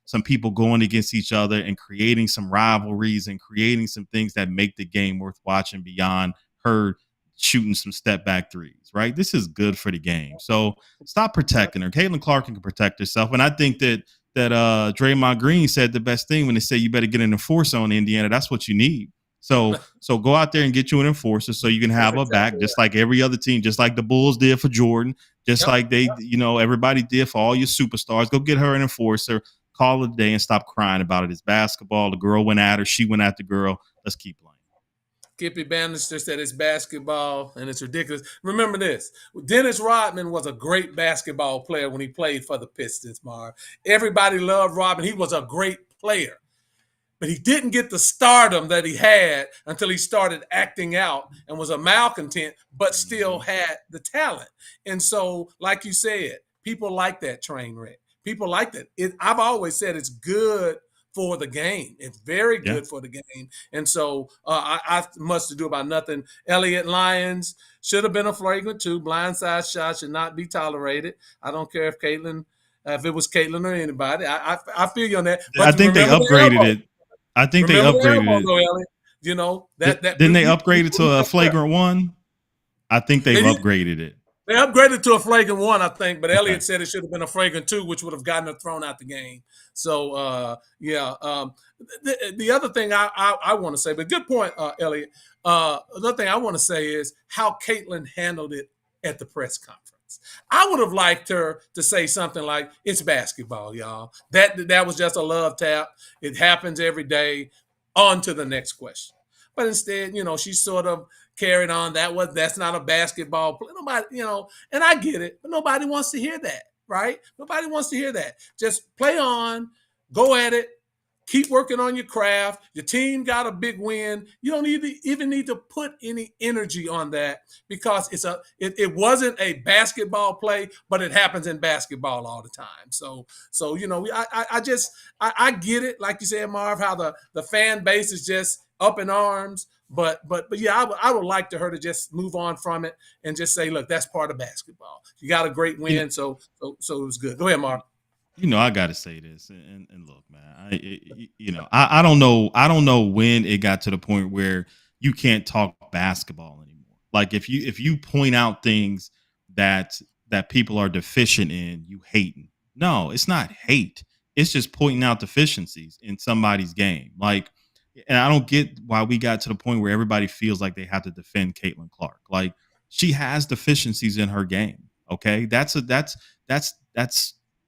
some people going against each other and creating some rivalries and creating some things that make the game worth watching beyond her shooting some step back threes, right? This is good for the game. So stop protecting her. Caitlin Clark can protect herself. And I think that Draymond Green said the best thing when they say you better get an enforcer on Indiana. That's what you need. So go out there and get you an enforcer so you can have her back, just like every other team, just like the Bulls did for Jordan, just like they, everybody did for all your superstars. Go get her an enforcer, call it a day, and stop crying about it. It's basketball. The girl went at her. She went at the girl. Let's keep playing. Skippy Bannister said it's basketball and it's ridiculous. Remember this. Dennis Rodman was a great basketball player when he played for the Pistons, Marv. Everybody loved Rodman. He was a great player. But he didn't get the stardom that he had until he started acting out and was a malcontent, but still had the talent. And so, like you said, people like that train wreck. People like that. I've always said it's good for the game. It's very good for the game. And so I much to do about nothing. Elliott Lyons should have been a flagrant 2. Blindside shot should not be tolerated. I don't care if it was Caitlin or anybody. I feel you on that. But I think they upgraded it. I think they upgraded it. Didn't they upgrade it to a flagrant 1? I think they've upgraded it. They upgraded to a flagrant 1, I think, but Elliott said it should have been a flagrant 2, which would have gotten her thrown out the game. So, the other thing I want to say, but good point, Elliott. Another thing I want to say is how Caitlin handled it at the press conference. I would have liked her to say something like, "It's basketball, y'all. That was just a love tap. It happens every day. On to the next question." But instead, she sort of carried on. That's not a basketball play. Nobody, and I get it, but nobody wants to hear that, right? Nobody wants to hear that. Just play on, go at it, keep working on your craft. Your team got a big win. You don't even need to put any energy on that because it wasn't a basketball play, but it happens in basketball all the time. So I get it, like you said, Marv, how the fan base is just up in arms. But yeah, I would like her to just move on from it and just say, look, that's part of basketball. You got a great win, so it was good. Go ahead, Mark. I got to say this, and look, man, I don't know when it got to the point where you can't talk basketball anymore. Like if you point out things that people are deficient in, you hating. No, it's not hate. It's just pointing out deficiencies in somebody's game. Like, and I don't get why we got to the point where everybody feels like they have to defend Caitlin Clark. Like, she has deficiencies in her game. Okay, that's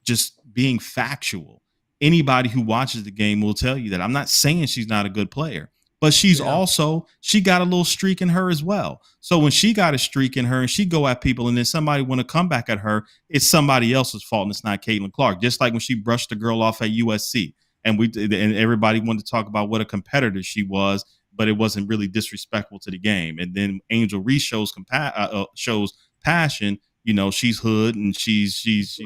just being factual. Anybody who watches the game will tell you that. I'm not saying she's not a good player, but she got a little streak in her as well. So when she got a streak in her and she go at people and then somebody want to come back at her, it's somebody else's fault and it's not Caitlin Clark. Just like when she brushed the girl off at USC. And everybody wanted to talk about what a competitor she was, but it wasn't really disrespectful to the game. And then Angel Reese shows passion. She's hood and she's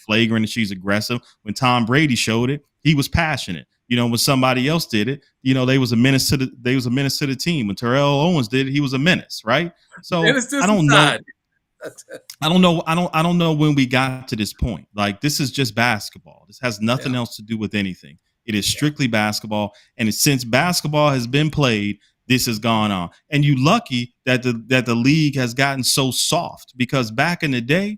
flagrant and she's aggressive. When Tom Brady showed it, he was passionate. When somebody else did it, they was a menace to the team. When Terrell Owens did it, he was a menace, right? So I don't know. I don't know when we got to this point. Like, this is just basketball. This has nothing else to do with anything. It is strictly basketball. And since basketball has been played, this has gone on. And you lucky that the league has gotten so soft, because back in the day,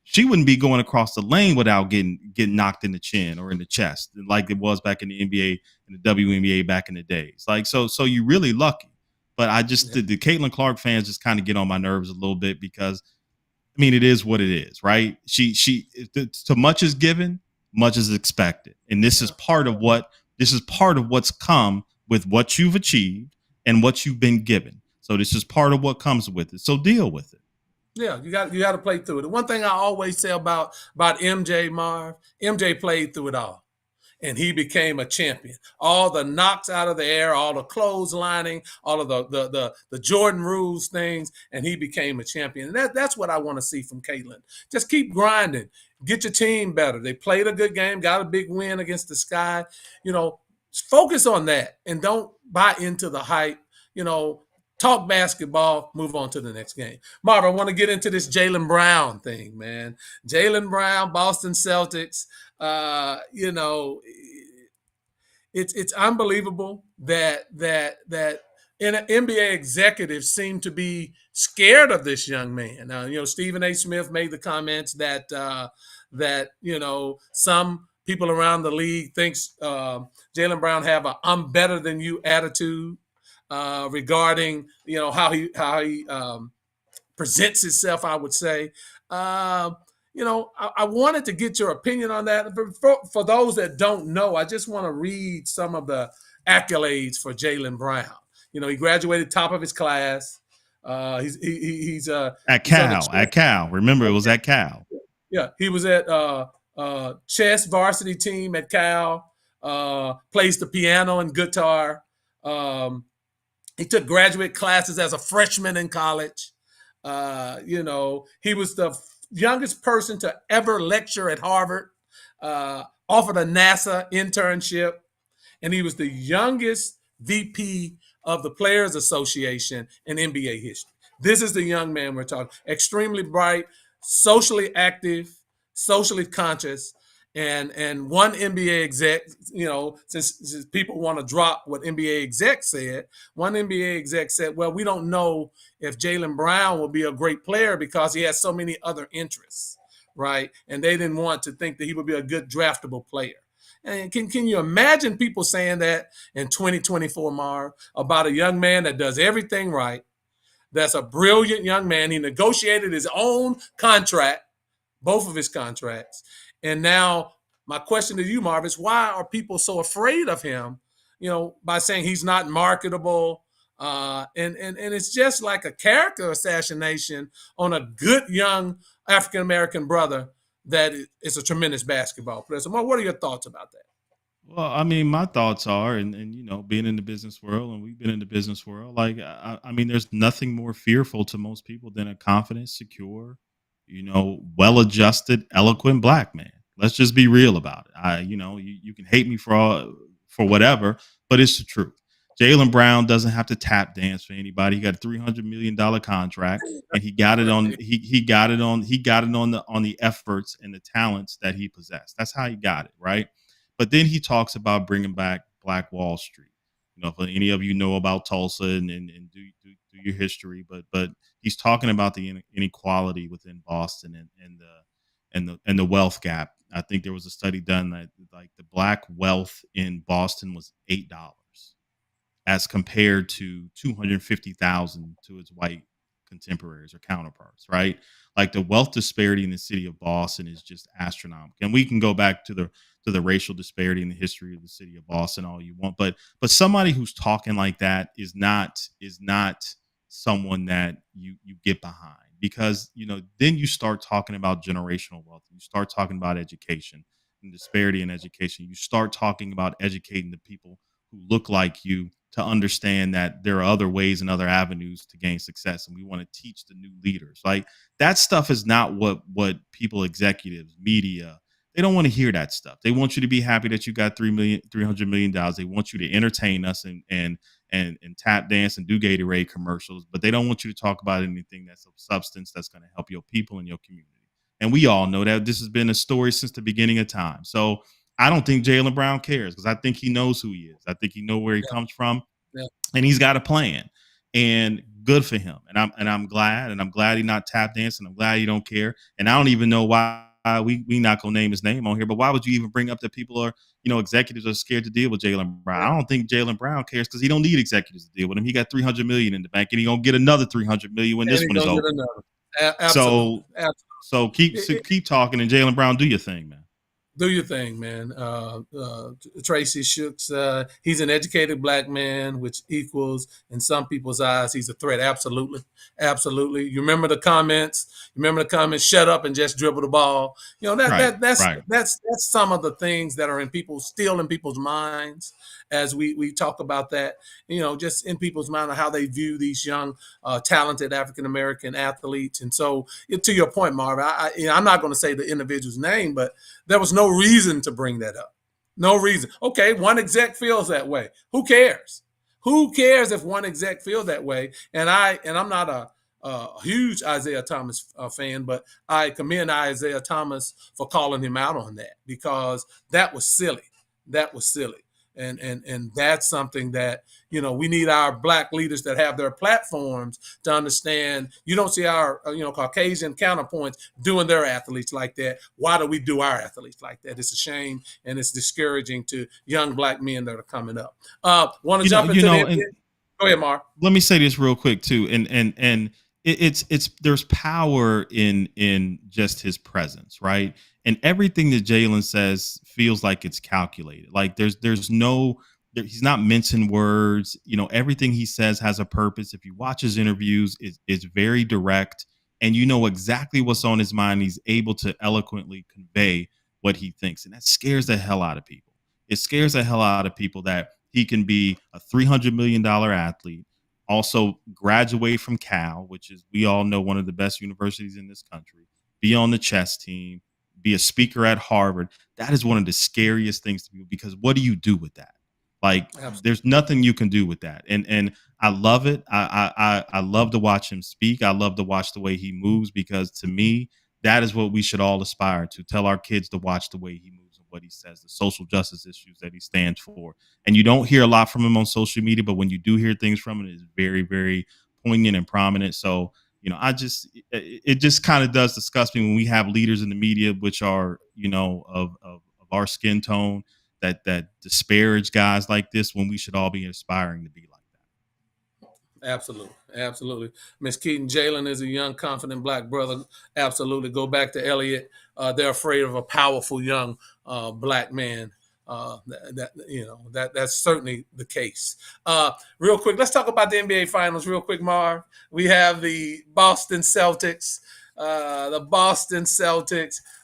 she wouldn't be going across the lane without getting knocked in the chin or in the chest, like it was back in the NBA and the WNBA back in the days. Like, so you're really lucky. But I just the Caitlin Clark fans just kind of get on my nerves a little bit because I mean, it is what it is, right? To much is given, much is expected, and this is part of what's come with what you've achieved and what you've been given. So this is part of what comes with it. So deal with it. Yeah, you got to play through it. The one thing I always say about MJ, Marv, MJ played through it all, and he became a champion. All the knocks out of the air, all the clotheslining, all of the Jordan rules things, and he became a champion. And that's what I want to see from Caitlin. Just keep grinding, get your team better. They played a good game, got a big win against the Sky. Focus on that and don't buy into the hype. Talk basketball, move on to the next game. Marv, I want to get into this Jaylen Brown thing, man. Jaylen Brown, Boston Celtics. It's unbelievable that NBA executives seem to be scared of this young man. Stephen A. Smith made the comments that some people around the league thinks Jaylen Brown have a "I'm better than you" attitude. Regarding how he presents himself, I would say. I wanted to get your opinion on that. For those that don't know, I just want to read some of the accolades for Jaylen Brown. He graduated top of his class. He's at Cal. At Cal, remember it was at Cal. Yeah, he was at chess varsity team at Cal. Plays the piano and guitar. He took graduate classes as a freshman in college. He was the youngest person to ever lecture at Harvard, offered a NASA internship, and he was the youngest VP of the Players Association in NBA history. This is the young man we're talking. Extremely bright, socially active, socially conscious. And one NBA exec, since people want to drop what NBA exec said, one NBA exec said, well, we don't know if Jaylen Brown will be a great player because he has so many other interests, right? And they didn't want to think that he would be a good draftable player. And can you imagine people saying that in 2024, Marv, about a young man that does everything right, that's a brilliant young man. He negotiated his own contract, both of his contracts. And now my question to you, Marv, is why are people so afraid of him, by saying he's not marketable? And it's just like a character assassination on a good young African-American brother that is a tremendous basketball player. So, Marv, what are your thoughts about that? Well, I mean, my thoughts are, and being in the business world, and we've been in the business world, like, I mean, there's nothing more fearful to most people than a confident, secure, well-adjusted, eloquent black man. Let's just be real about it. You can hate me for whatever, but it's the truth. Jaylen Brown doesn't have to tap dance for anybody. He got a $300 million contract, and he got it on the efforts and the talents that he possessed. That's how he got it, right? But then he talks about bringing back Black Wall Street. If any of you know about Tulsa and do your history, but he's talking about the inequality within Boston and the wealth gap. I think there was a study done that like the black wealth in Boston was $8 as compared to 250,000 to its white contemporaries or counterparts, right? Like the wealth disparity in the city of Boston is just astronomical. And we can go back to the racial disparity in the history of the city of Boston all you want, but somebody who's talking like that is not someone that you get behind, because then you start talking about generational wealth, you start talking about education and disparity in education, you start talking about educating the people who look like you to understand that there are other ways and other avenues to gain success, and we want to teach the new leaders. Like that stuff is not what people, executives, media, they don't want to hear that stuff. They want you to be happy that you got $300 million. They want you to entertain us and tap dance and do Gatorade commercials, but they don't want you to talk about anything that's of substance that's going to help your people and your community. And we all know that this has been a story since the beginning of time. So I don't think Jaylen Brown cares, because I think he knows who he is. I think he knows where he comes from, and he's got a plan. And good for him. And I'm glad he's not tap dancing. I'm glad he don't care. And I don't even know why we not gonna name his name on here. But why would you even bring up that people are, executives are scared to deal with Jaylen Brown? I don't think Jaylen Brown cares, because he don't need executives to deal with him. He got $300 million in the bank, and he gonna get another $300 million when this one is over. Absolutely. So keep talking, and Jaylen Brown, do your thing, man. Do your thing, man. Tracy Shooks, he's an educated black man, which equals, in some people's eyes, he's a threat. Absolutely. Absolutely. You remember the comments? Shut up and just dribble the ball. That's some of the things that are still in people's minds as we talk about that, just in people's mind of how they view these young, talented African-American athletes. And so to your point, Marv, I'm not going to say the individual's name, but there was no reason to bring that up. No reason. Okay, one exec feels that way. Who cares? Who cares if one exec feels that way? And I'm not a huge Isaiah Thomas fan, but I commend Isaiah Thomas for calling him out on that, because that was silly. That was silly. And that's something that, we need our black leaders that have their platforms to understand. You don't see our, Caucasian counterpoints doing their athletes like that. Why do we do our athletes like that? It's a shame, and it's discouraging to young black men that are coming up. Want to jump into that? Go ahead, Mark. Let me say this real quick too. And it's there's power in just his presence, right? And everything that Jaylen says feels like it's calculated. Like he's not mincing words. Everything he says has a purpose. If you watch his interviews, it's very direct, and you know exactly what's on his mind. He's able to eloquently convey what he thinks, and that scares the hell out of people. It scares the hell out of people that he can be a $300 million athlete, also graduate from Cal, which is, we all know, one of the best universities in this country, be on the chess team, be a speaker at Harvard. That is one of the scariest things to people, because what do you do with that? Like, absolutely, there's nothing you can do with that. And I love it. I love to watch him speak. I love to watch the way he moves, because to me, that is what we should all aspire to. Tell our kids to watch the way he moves and what he says, the social justice issues that he stands for. And you don't hear a lot from him on social media, but when you do hear things from him, it's very, very poignant and prominent. So, it just kind of does disgust me when we have leaders in the media, which are, of our skin tone, that disparage guys like this, when we should all be aspiring to be like that. Absolutely. Miss Keaton, Jaylen is a young, confident black brother. Absolutely. Go back to Elliott. They're afraid of a powerful young black man. That's certainly the case. Real quick, let's talk about the NBA Finals real quick, Marv. We have the Boston Celtics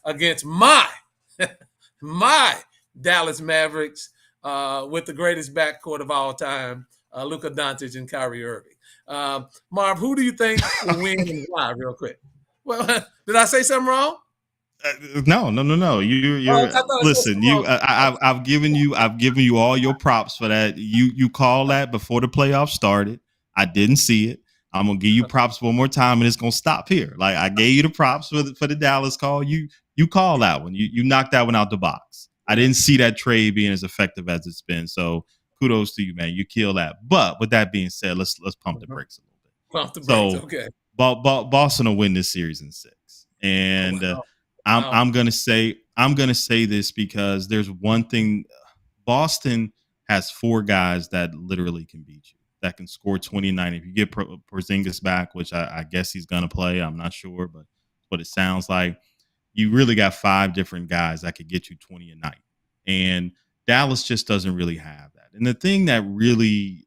against my Dallas Mavericks, with the greatest backcourt of all time, Luka Doncic and Kyrie Irving. Marv, who do you think will win and why? Real quick. Well, did I say something wrong? No. You're listen. I've given you all your props for that. You called that before the playoffs started. I didn't see it. I'm gonna give you props one more time, and it's gonna stop here. Like, I gave you the props for the Dallas call. You called that one. You knocked that one out the box. I didn't see that trade being as effective as it's been. So kudos to you, man. You killed that. But with that being said, let's pump the brakes a little bit. Pump the brakes. Okay. Boston will win this series in 6, and I'm gonna say this because there's one thing. Boston has 4 guys that literally can beat you, that can score 29. If you get Porzingis back, which I guess he's gonna play, I'm not sure, but what it sounds like, you really got 5 different guys that could get you 20 a night, and Dallas just doesn't really have that. And the thing that really,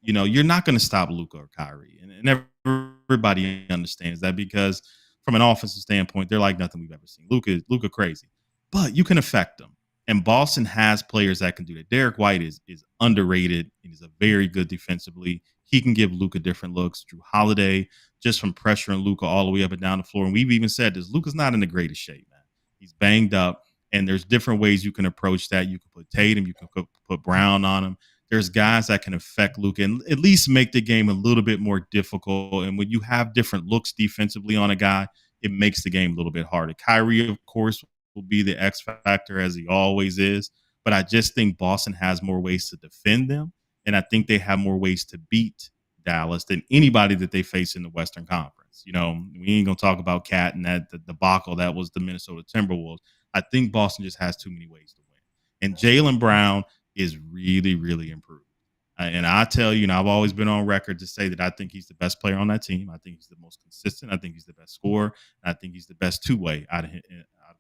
you're not going to stop Luka or Kyrie, and everybody understands that, because from an offensive standpoint, they're like nothing we've ever seen. Luka crazy, but you can affect them. And Boston has players that can do that. Derek White is underrated, and he's a very good defensively. He can give Luka different looks. Drew Holiday, just from pressuring Luka all the way up and down the floor. And we've even said this, Luka's not in the greatest shape, man. He's banged up, and there's different ways you can approach that. You can put Tatum, you can put Brown on him. There's guys that can affect Luka and at least make the game a little bit more difficult. And when you have different looks defensively on a guy, it makes the game a little bit harder. Kyrie, of course, will be the X factor, as he always is. But I just think Boston has more ways to defend them, and I think they have more ways to beat Dallas than anybody that they face in the Western Conference. We ain't going to talk about Cat and the debacle that was the Minnesota Timberwolves. I think Boston just has too many ways to win. And Jaylen Brown is really, really improved. And I tell you, and I've always been on record to say that I think he's the best player on that team. I think he's the most consistent. I think he's the best scorer. And I think he's the best two-way out of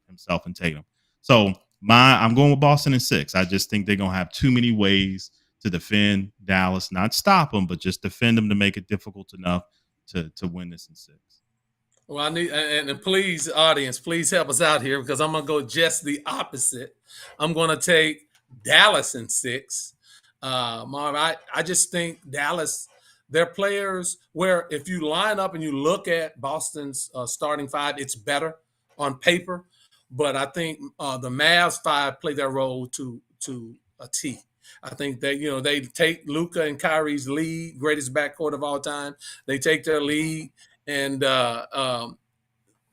himself and Tatum. So I'm going with Boston in 6. I just think they're going to have too many ways to defend Dallas, not stop them, but just defend them to make it difficult enough to win this in 6. Well, I need, and please, audience, please help us out here because I'm going to go just the opposite. I'm going to take Dallas in 6. Marv, I just think Dallas, their players, where if you line up and you look at Boston's starting 5, it's better on paper. But I think the Mavs 5 play their role to a T. I think that, they take Luka and Kyrie's lead, greatest backcourt of all time. They take their lead and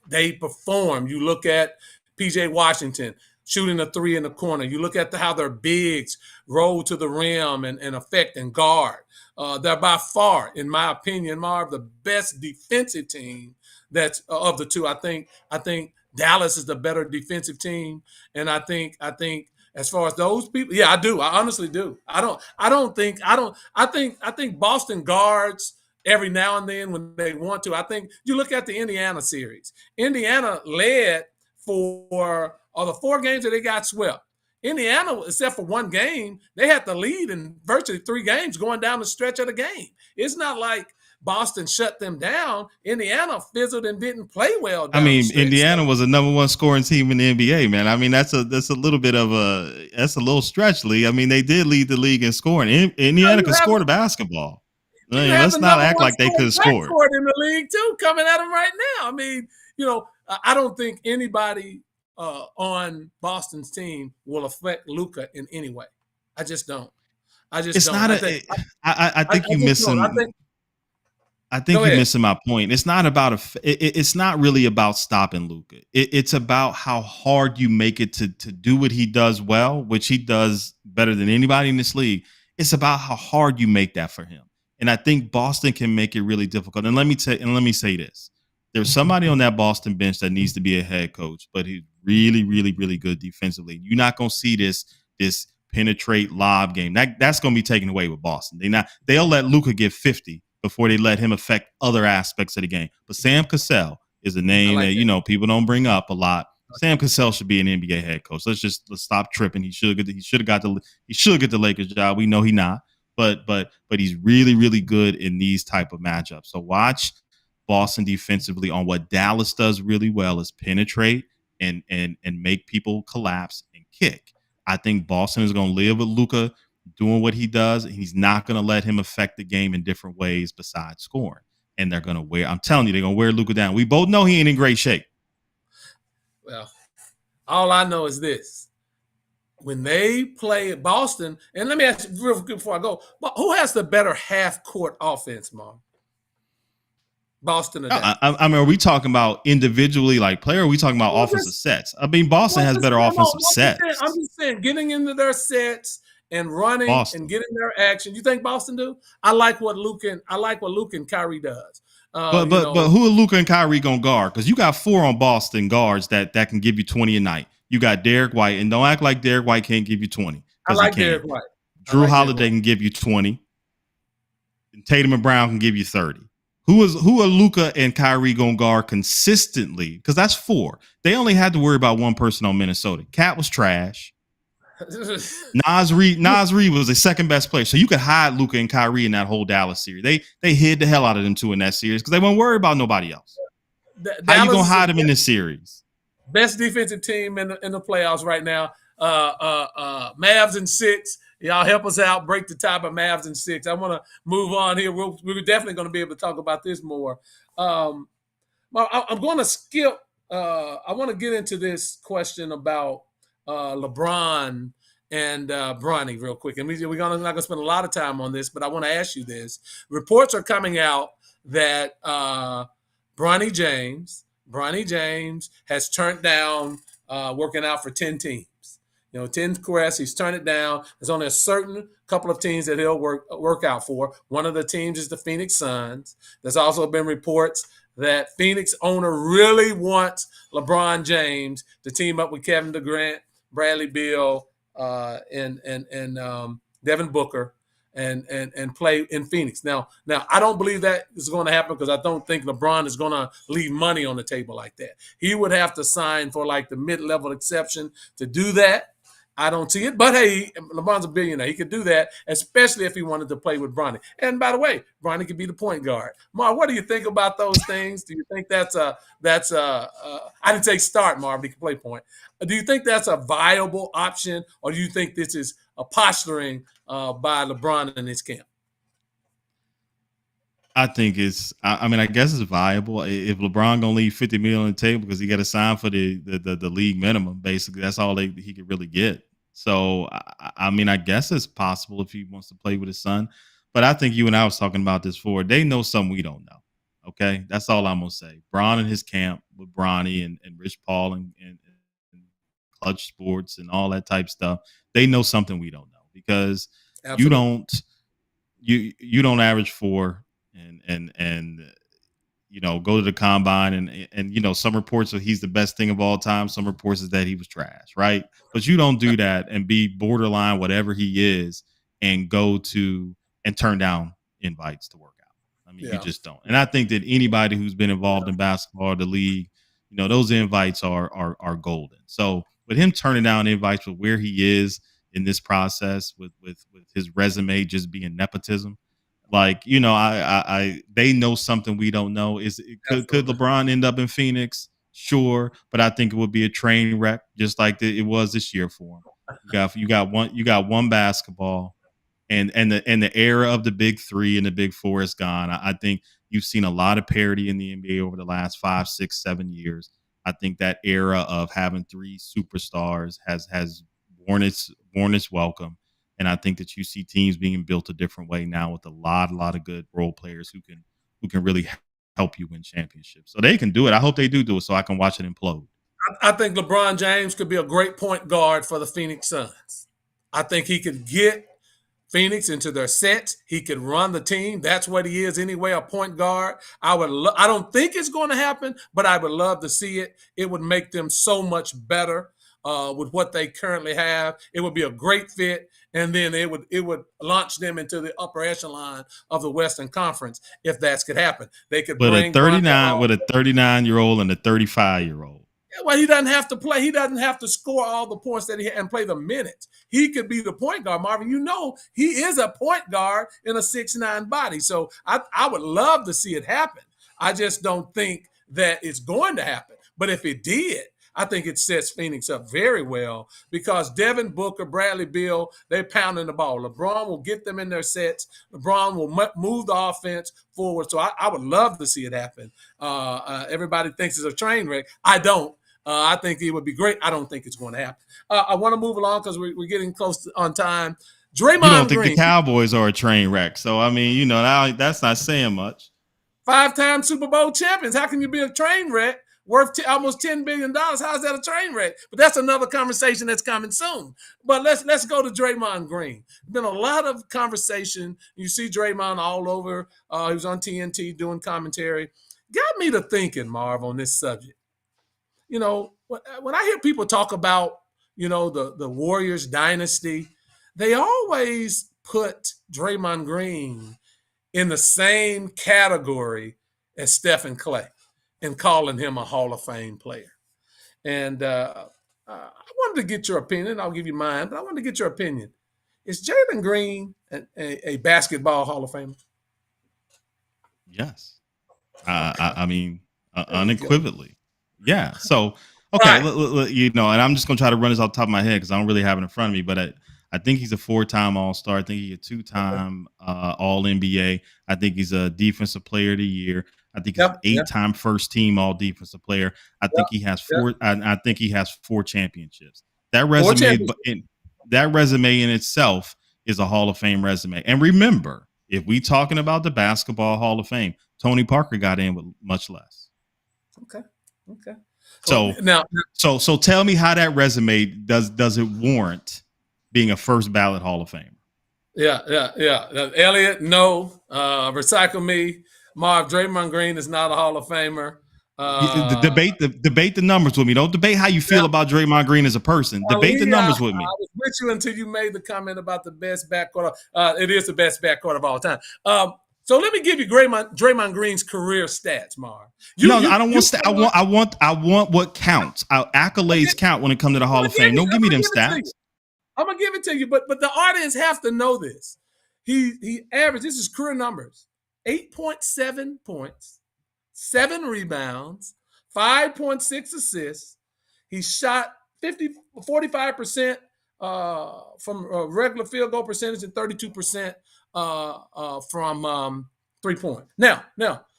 they perform. You look at PJ Washington shooting a 3 in the corner. You look at how their bigs roll to the rim and affect and guard. They're by far, in my opinion, Marv, the best defensive team that's of the two. I think Dallas is the better defensive team, and I think as far as those people, yeah, I do. I honestly do. I think Boston guards every now and then when they want to. I think you look at the Indiana series. Indiana led for the 4 games that they got swept. Indiana, except for 1 game, they had the lead in virtually 3 games going down the stretch of the game. It's not like Boston shut them down. Indiana fizzled and didn't play well. Indiana was a number 1 scoring team in the NBA, man. I mean, that's a little bit of that's a little stretch, Lee. I mean, they did lead the league in scoring. Indiana could score the basketball. I mean, let's not act like they could score in the league too, coming at them right now. I mean, I don't think anybody on Boston's team will affect Luka in any way. I just don't. I think you're missing. I think you're missing my point. It's not about it's not really about stopping Luka. It's about how hard you make it to do what he does well, which he does better than anybody in this league. It's about how hard you make that for him. And I think Boston can make it really difficult. And let me say this. There's somebody on that Boston bench that needs to be a head coach, but he's really, really, really good defensively. You're not going to see this penetrate lob game. That's going to be taken away with Boston. They'll let Luka get 50 before they let him affect other aspects of the game. But Sam Cassell is a name that people don't bring up a lot. Sam Cassell should be an NBA head coach. Let's stop tripping. He should get the Lakers job. We know he's not. But he's really, really good in these type of matchups. So watch Boston defensively on what Dallas does really well is penetrate and make people collapse and kick. I think Boston is going to live with Luka doing what he does, and he's not going to let him affect the game in different ways besides scoring. And they're going to I'm telling you, they're going to wear Luka down. We both know he ain't in great shape. Well, all I know is this. When they play Boston, and let me ask you real quick before I go, who has the better half-court offense, Mom? Boston or Dallas? I mean, are we talking about individually like player, or are we talking about offensive sets? I mean, Boston has better offensive sets. I'm just saying, getting into their sets and running and getting their action. You think Boston do? I like what Luka and Kyrie does. But who are Luka and Kyrie gonna guard? Because you got 4 on Boston guards that can give you 20 a night. You got Derek White, and don't act like Derek White can't give you 20. I like Derek White. Drew Holiday can give you 20. And Tatum and Brown can give you 30. Who are Luka and Kyrie gonna guard consistently? Because that's 4. They only had to worry about one person on Minnesota. Cat was trash. Nas Reed was the second best player. So you could hide Luka and Kyrie in that whole Dallas series. They hid the hell out of them 2 in that series because they weren't worried about nobody else. How you gonna hide them in this series? Best defensive team in the playoffs right now. Mavs in 6. Y'all help us out. Break the tie by Mavs in 6. I want to move on here. We're definitely going to be able to talk about this more. I'm going to skip. I want to get into this question about LeBron and Bronny real quick. And we're not going to spend a lot of time on this, but I want to ask you this. Reports are coming out that Bronny James has turned down working out for 10 teams. 10 requests, he's turned it down. There's only a certain couple of teams that he'll work out for. One of the teams is the Phoenix Suns. There's also been reports that Phoenix owner really wants LeBron James to team up with Kevin Durant, Bradley Beal, and Devin Booker. and play in Phoenix. Now I don't believe that is going to happen because I don't think LeBron is going to leave money on the table like that. He would have to sign for like the mid-level exception to do that. I don't see it, but hey, LeBron's a billionaire. He could do that, especially if he wanted to play with Bronny. And by the way, Bronny could be the point guard. Marv, what do you think about those things? Do you think that's I didn't say start, Marv. He can play point. Do you think that's a viable option, or do you think this is a posturing by LeBron and his camp? I think it's. I mean, I guess it's viable if LeBron gonna leave $50 million on the table because he got to sign for the league minimum. Basically, that's all he could really get. So, I mean, I guess it's possible if he wants to play with his son. But I think you and I was talking about this before. They know something we don't know. Okay, that's all I'm gonna say. Bron and his camp with Bronny and Rich Paul and Clutch Sports and all that type stuff. They know something we don't know because Absolutely. you don't average 4. And you know, go to the combine and you know, some reports are he's the best thing of all time. Some reports is that he was trash, right? But you don't do that and be borderline whatever he is and go to and turn down invites to work out. I mean, you just don't. And I think that anybody who's been involved in basketball or the league, you know, those invites are golden. So with him turning down invites with where he is in this process, with his resume just being nepotism. Like, you know, they know something we don't know. Could LeBron end up in Phoenix? Sure, but I think it would be a train wreck, just like it was this year for him. You got one basketball, and the era of the big 3 and the big 4 is gone. I think you've seen a lot of parity in the NBA over the last 5, 6, 7 years. I think that era of having 3 superstars has worn its welcome. And I think that you see teams being built a different way now with a lot of good role players who can really help you win championships. So they can do it. I hope they do it so I can watch it implode. I think LeBron James could be a great point guard for the Phoenix Suns. I think he could get Phoenix into their sets. He could run the team. That's what he is anyway, a point guard. I don't think it's going to happen, but I would love to see it. It would make them so much better. With what they currently have, it would be a great fit, and then it would launch them into the upper echelon of the Western Conference if that could happen. They could bring a 39-year-old and a 35-year-old. Yeah, well, he doesn't have to play. He doesn't have to score all the points that he and play the minutes. He could be the point guard, Marvin. You know, he is a point guard in a 6'9" body. So I would love to see it happen. I just don't think that it's going to happen. But if it did, I think it sets Phoenix up very well because Devin Booker, Bradley Beal, they're pounding the ball. LeBron will get them in their sets. LeBron will move the offense forward. So I would love to see it happen. Everybody thinks it's a train wreck. I don't. I think it would be great. I don't think it's going to happen. I want to move along because we're getting close on time. Draymond Green. You don't think the Cowboys are a train wreck. So, I mean, you know, that's not saying much. 5-time Super Bowl champions. How can you be a train wreck? Worth almost $10 billion. How is that a train wreck? But that's another conversation that's coming soon. But let's go to Draymond Green. There's been a lot of conversation. You see Draymond all over. He was on TNT doing commentary. Got me to thinking, Marv, on this subject. You know, when I hear people talk about, you know, the Warriors dynasty, they always put Draymond Green in the same category as Stephen Clay, and calling him a Hall of Fame player. And I wanted to get your opinion. I'll give you mine, but I wanted to get your opinion. Is Jaylen Green a basketball Hall of Famer? Yes. I mean, unequivocally. Yeah. So, okay, right. You know, and I'm just going to try to run this off the top of my head because I don't really have it in front of me, but I think he's a 4-time All-Star. I think he's a 2-time All-NBA. I think he's a Defensive Player of the Year. I think he's an 8-time first-team All-Defensive Player. I think he has 4. I think he has 4 championships. That resume in itself is a Hall of Fame resume. And remember, if we talking about the Basketball Hall of Fame, Tony Parker got in with much less. Okay. So tell me how that resume does it warrant being a first ballot Hall of Famer? Yeah. Elliot, no. Recycle me. Marv, Draymond Green is not a Hall of Famer. Debate the numbers with me. Don't debate how you feel about Draymond Green as a person. Debate the numbers with me. I was with you until you made the comment about the best backcourt. It is the best backcourt of all time. So let me give you Draymond Green's career stats, Marv. I don't want I want what counts. Accolades count when it comes to the Hall of Fame. Don't give me them stats. I'm gonna give it to you, but the audience have to know this. He averaged, this is career numbers, 8.7 points, 7 rebounds, 5.6 assists. He shot 45% from regular field goal percentage and 32% from 3-point. Now,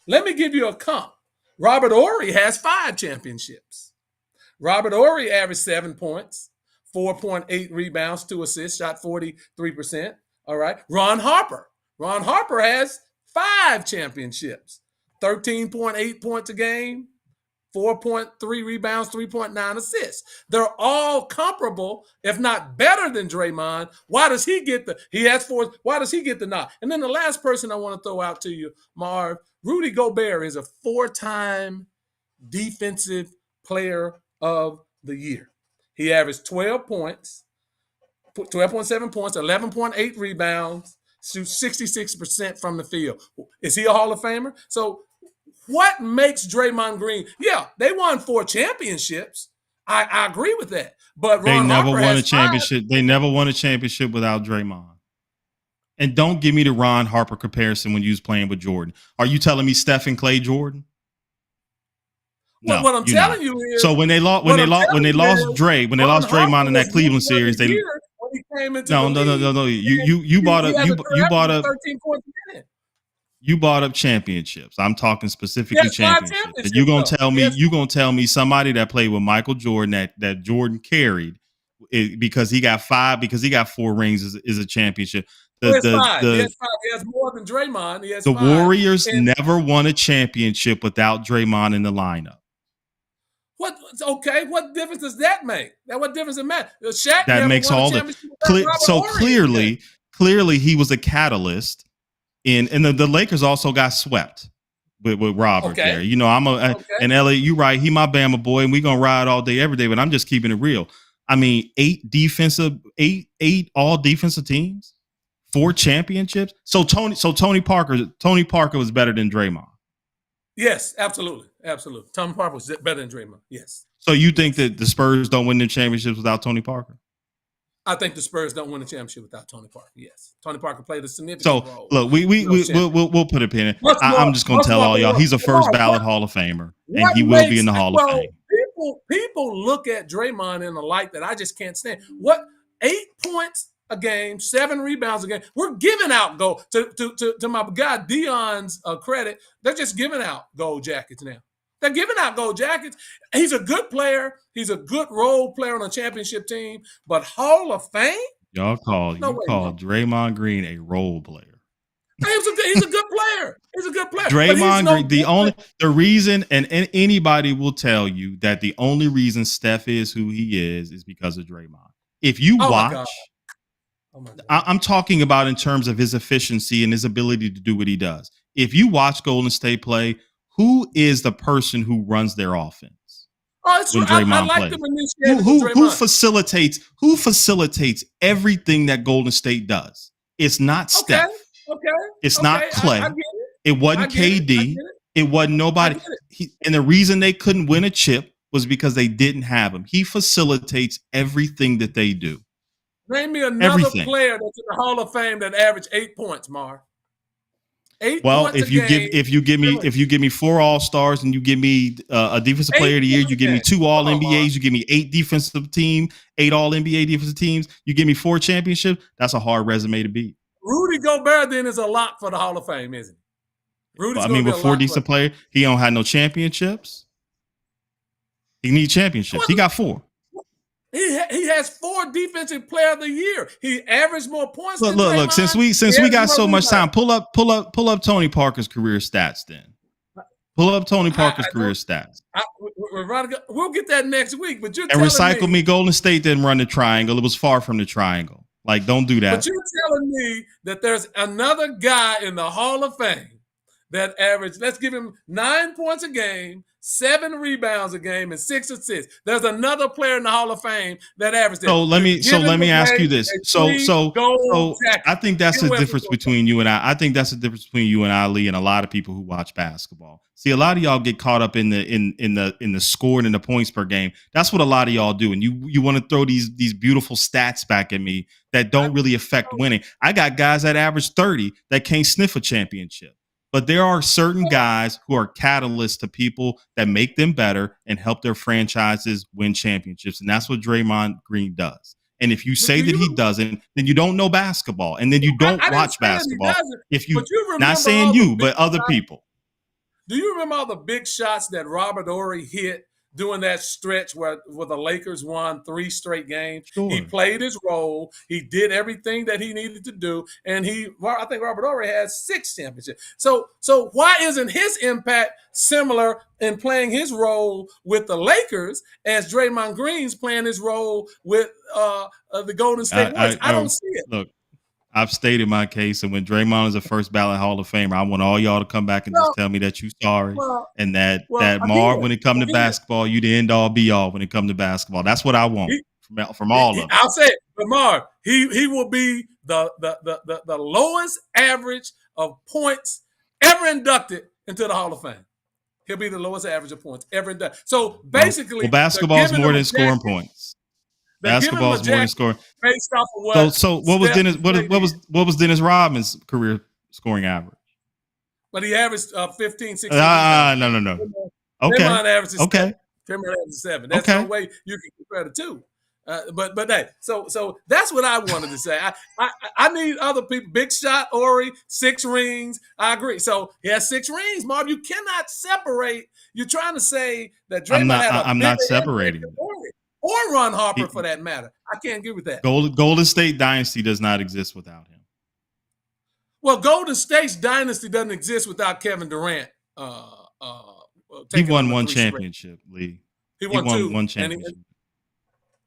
let me give you a comp. Robert Horry has 5 championships. Robert Horry averaged 7 points, 4.8 rebounds, 2 assists, shot 43%. All right. Ron Harper has 5 championships, 13.8 points a game, 4.3 rebounds, 3.9 assists. They're all comparable, if not better than Draymond. Why does he get why does he get the nod? And then the last person I want to throw out to you, Marv, Rudy Gobert is a 4-time defensive player of the year. He averaged 12 points, 12.7 points, 11.8 rebounds, shoots 66% from the field. Is he a Hall of Famer? So what makes Draymond Green? Yeah, they won 4 championships. I agree with that. But Ron they never Harper won has a championship. 5. They never won a championship without Draymond. And don't give me the Ron Harper comparison when you was playing with Jordan. Are you telling me Steph and Clay Jordan? No, what I'm telling you is, so when they lost Draymond in that Cleveland series, they no. You brought up championships. I'm talking specifically championships. And you're gonna tell me somebody that played with Michael Jordan that Jordan carried because he got 4 rings is a championship. He has 5. He has more than Draymond. The Warriors never won a championship without Draymond in the lineup. What difference does that make? What difference does it make? Shaq that makes all the clearly he was a catalyst and the Lakers also got swept with Robert there. You know, and LA, you right, he my Bama boy, and we gonna ride all day every day, but I'm just keeping it real. I mean, 8 all defensive teams, 4 championships. So Tony Parker was better than Draymond. Yes, absolutely. Tony Parker was better than Draymond. Yes. So you think that the Spurs don't win the championships without Tony Parker? I think the Spurs don't win the championship without Tony Parker. Yes, Tony Parker played a significant role. Look, we'll put a pin in. I'm just gonna tell all y'all he's a first ballot Hall of Famer, and he will be in the Hall of Fame. People look at Draymond in a light that I just can't stand. What 8 points a game, 7 rebounds a game. We're giving out gold to my guy Dion's credit. They're just giving out gold jackets now. They're giving out gold jackets. He's a good player. He's a good role player on a championship team. But Hall of Fame? Y'all call Draymond Green a role player. He's a good player. He's a good player. Draymond Green, the reason, and anybody will tell you that the only reason Steph is who he is because of Draymond. If you watch, I'm talking about in terms of his efficiency and his ability to do what he does. If you watch Golden State play, who is the person who runs their offense? When Draymond plays? Who facilitates everything that Golden State does? It's not Steph. It's not Clay. It wasn't KD. It wasn't nobody. And the reason they couldn't win a chip was because they didn't have him. He facilitates everything that they do. Name me another player that's in the Hall of Fame that averaged 8 points, Mar. 8 points if you give me 4 All-Stars and you give me a defensive player of the year, you give me 2 All-NBAs, you give me 8 defensive team, 8 All-NBA defensive teams, you give me 4 championships, that's a hard resume to beat. Rudy Gobert then is a lock for the Hall of Fame, isn't he? With 4 decent players, he don't have no championships. He needs championships. He got 4. He has 4 defensive player of the year. He averaged more points. Look. Since we got so much time, pull up Tony Parker's career stats. Then pull up Tony Parker's career stats. We'll get that next week. But you're recycle me. Golden State didn't run the triangle. It was far from the triangle. Like, don't do that. But you're telling me that there's another guy in the Hall of Fame that average, let's give him 9 points a game, 7 rebounds a game, and 6 assists. There's another player in the Hall of Fame that averaged that. So let me ask you this. So gold jacket. I think that's the difference between you and I. I think that's the difference between you and Ali and a lot of people who watch basketball. See, a lot of y'all get caught up in the scoring and the points per game. That's what a lot of y'all do, and you want to throw these beautiful stats back at me that don't really affect winning. I got guys that average 30 that can't sniff a championship. But there are certain guys who are catalysts to people that make them better and help their franchises win championships. And that's what Draymond Green does. And if you say that he doesn't, then you don't know basketball. And then you don't watch basketball. If you not saying you, but other people. Do you remember all the big shots that Robert Horry hit during that stretch where the Lakers won 3 straight games? Sure. He played his role. He did everything that he needed to do. And I think Robert Horry has 6 championships. So why isn't his impact similar in playing his role with the Lakers as Draymond Green's playing his role with the Golden State Warriors? I don't see it. Look, I've stated my case, and when Draymond is a first ballot Hall of Famer, I want all y'all to come back and just tell me that you're sorry and that Marv, when it comes to basketball, you the end all be all when it comes to basketball. That's what I want from all of them. I'll say it, but Marv, he will be the lowest average of points ever inducted into the Hall of Fame. He'll be the lowest average of points ever inducted. So basically, basketball is more than scoring points. Basketball is more than scoring. Based off of what? So what was Dennis Rodman's career scoring average? But he averaged 15, 16. No. Okay. Draymond averages okay. 7. That's no way you can compare the two. But hey, so that's what I wanted to say. I need other people. Big shot, Horry, 6 rings. I agree. So he has 6 rings, Marv. You cannot separate. You're trying to say that Draymond I'm not separating. Or Ron Harper, for that matter. I can't agree with that. Golden State dynasty does not exist without him. Well, Golden State's dynasty doesn't exist without Kevin Durant. He won 1 championship, Lee. He won 2. 1 championship.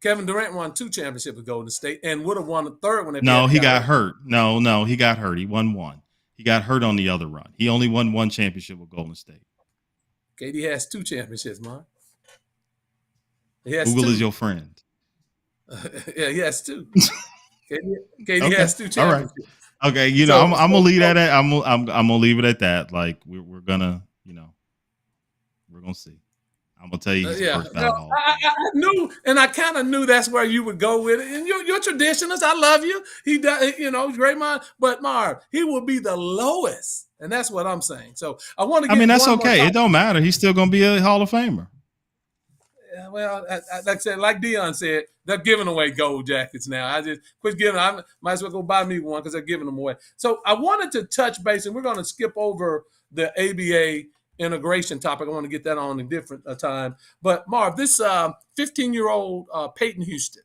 Kevin Durant won 2 championships with Golden State and would have won a 3rd one. No, he got hurt. No, he got hurt. He won 1. He got hurt on the other run. He only won 1 championship with Golden State. KD has 2 championships, man. Google is your friend. Yeah, he has 2. KD has 2 championships. All right. Okay, I'm gonna leave that at I'm gonna leave it at that. Like we're gonna, we're gonna see. I'm gonna tell you he's first ballot. I knew, and I kind of knew that's where you would go with it. And you're traditionalist. I love you. He does, great mind. But Marv, he will be the lowest, and that's what I'm saying. So I want to. That's okay. It don't matter. He's still gonna be a Hall of Famer. Well, like I said, like Dion said, they're giving away gold jackets now. I just quit giving. I might as well go buy me one because they're giving them away. So I wanted to touch base, and we're going to skip over the ABA integration topic. I want to get that on a different time. But Marv, this 15-year-old Peyton Houston,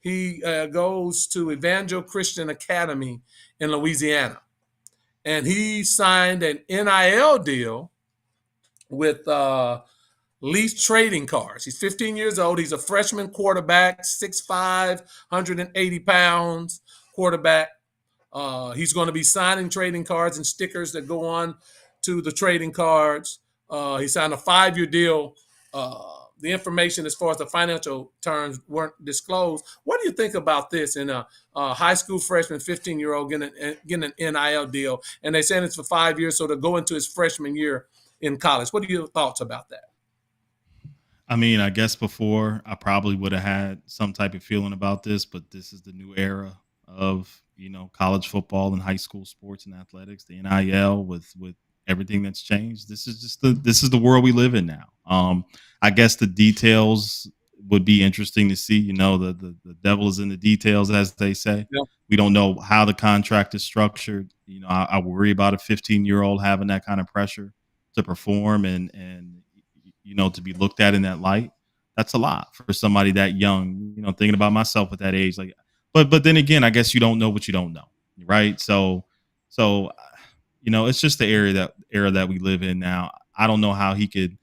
he goes to Evangel Christian Academy in Louisiana, and he signed an NIL deal with Leaf Trading Cards. He's 15 years old. He's a freshman quarterback, 6'5", 180 pounds quarterback. He's going to be signing trading cards and stickers that go on to the trading cards. He signed a 5-year deal. The information as far as the financial terms weren't disclosed. What do you think about this in a high school freshman, 15-year-old getting an NIL deal? And they said it's for 5 years, so to go into his freshman year in college. What are your thoughts about that? I mean, I guess before I probably would have had some type of feeling about this, but this is the new era of, college football and high school sports and athletics, the NIL with everything that's changed. This is the world we live in now. I guess the details would be interesting to see. The devil is in the details, as they say. Yeah. We don't know how the contract is structured. I worry about a 15-year-old having that kind of pressure to perform and to be looked at in that light. That's a lot for somebody that young, thinking about myself at that age. But then again, I guess you don't know what you don't know. Right. So, it's just the era that we live in now. I don't know how he could,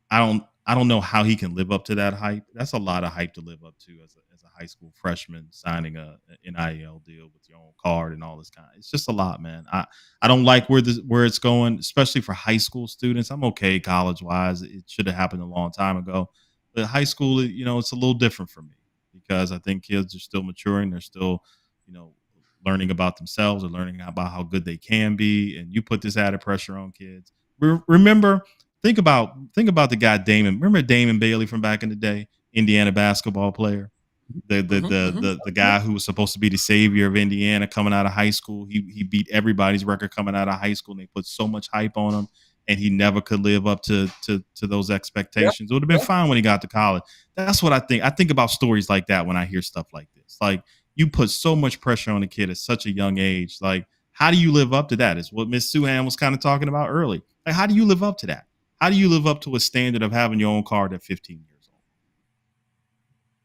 I I don't know how he can live up to that hype. That's a lot of hype to live up to as a high school freshman signing a NIL deal with your own card and all this kind. It's just a lot, man. I don't like where it's going, especially for high school students. I'm okay college wise. It should have happened a long time ago. But high school, it's a little different for me because I think kids are still maturing. They're still, learning about themselves or learning about how good they can be. And you put this added pressure on kids. Remember, think about the guy Damon. Remember Damon Bailey from back in the day, Indiana basketball player, the guy who was supposed to be the savior of Indiana coming out of high school. He beat everybody's record coming out of high school, and they put so much hype on him, and he never could live up to those expectations. It would have been fine when he got to college. That's what I think. I think about stories like that when I hear stuff like this. Like, you put so much pressure on a kid at such a young age. Like, how do you live up to that? Is what Miss Suhan was kind of talking about early. Like, how do you live up to that? How do you live up to a standard of having your own card at 15 years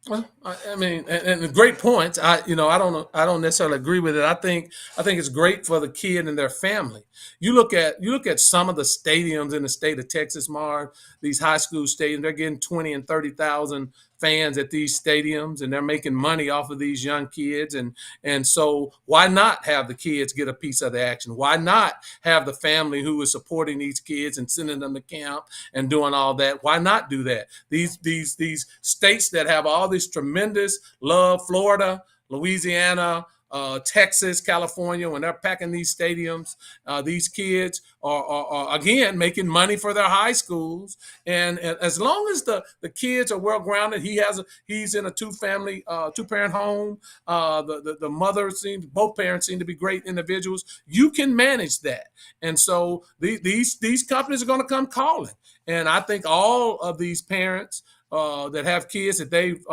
old? Well, I mean, and great points. I don't necessarily agree with it. I think it's great for the kid and their family. You look at some of the stadiums in the state of Texas, Marv. These high school stadiums, they're getting 20 and 30,000 fans at these stadiums, and they're making money off of these young kids. And so why not have the kids get a piece of the action? Why not have the family who is supporting these kids and sending them to camp and doing all that? Why not do that? These states that have all this tremendous love, Florida, Louisiana, Texas, California, when they're packing these stadiums, these kids are again making money for their high schools. And as long as the kids are well grounded, he's in a two-parent home. The mother both parents seem to be great individuals. You can manage that. And so these companies are going to come calling. And I think all of these parents that have kids, that they've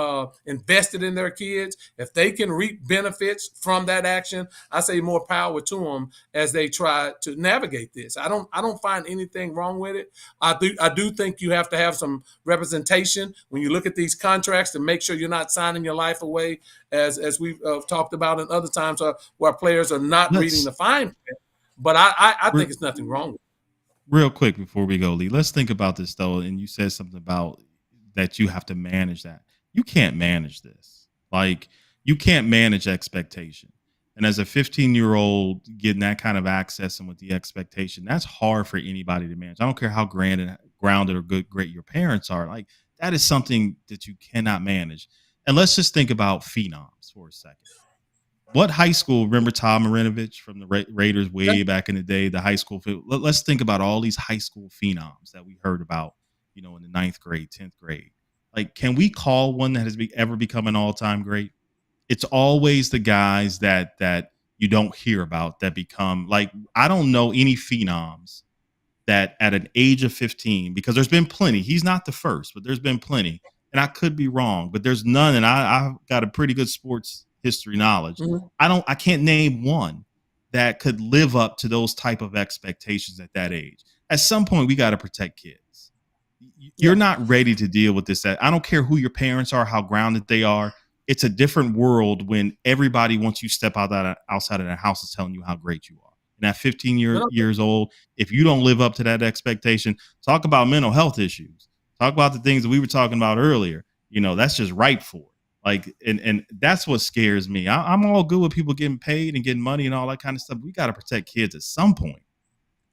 invested in their kids, if they can reap benefits from that action, I say more power to them as they try to navigate this. I don't find anything wrong with it. I do think you have to have some representation when you look at these contracts to make sure you're not signing your life away, as we've talked about in other times where players are not reading the fine print. But I think it's nothing wrong with it. Real quick before we go, Lee, let's think about this though. And you said something about that you have to manage that. You can't manage this. Like, you can't manage expectation. And as a 15-year-old getting that kind of access and with the expectation, that's hard for anybody to manage. I don't care how grounded or great your parents are. Like, that is something that you cannot manage. And let's just think about phenoms for a second. What high school, remember Tom Marinovich from the Raiders way back in the day, the high school? Let's think about all these high school phenoms that we heard about, in the 9th grade, 10th grade. Like, can we call one that has ever become an all-time great? It's always the guys that you don't hear about that become, like, I don't know any phenoms that at an age of 15, because there's been plenty. He's not the first, but there's been plenty. And I could be wrong, but there's none. And I've got a pretty good sports history knowledge. Mm-hmm. I can't name one that could live up to those type of expectations at that age. At some point, we got to protect kids. You're not ready to deal with this. I don't care who your parents are, how grounded they are. It's a different world when everybody, once you step outside of the house, is telling you how great you are. And at 15 years old, if you don't live up to that expectation, talk about mental health issues. Talk about the things that we were talking about earlier. That's just ripe for it. Like, and that's what scares me. I'm all good with people getting paid and getting money and all that kind of stuff. We got to protect kids at some point.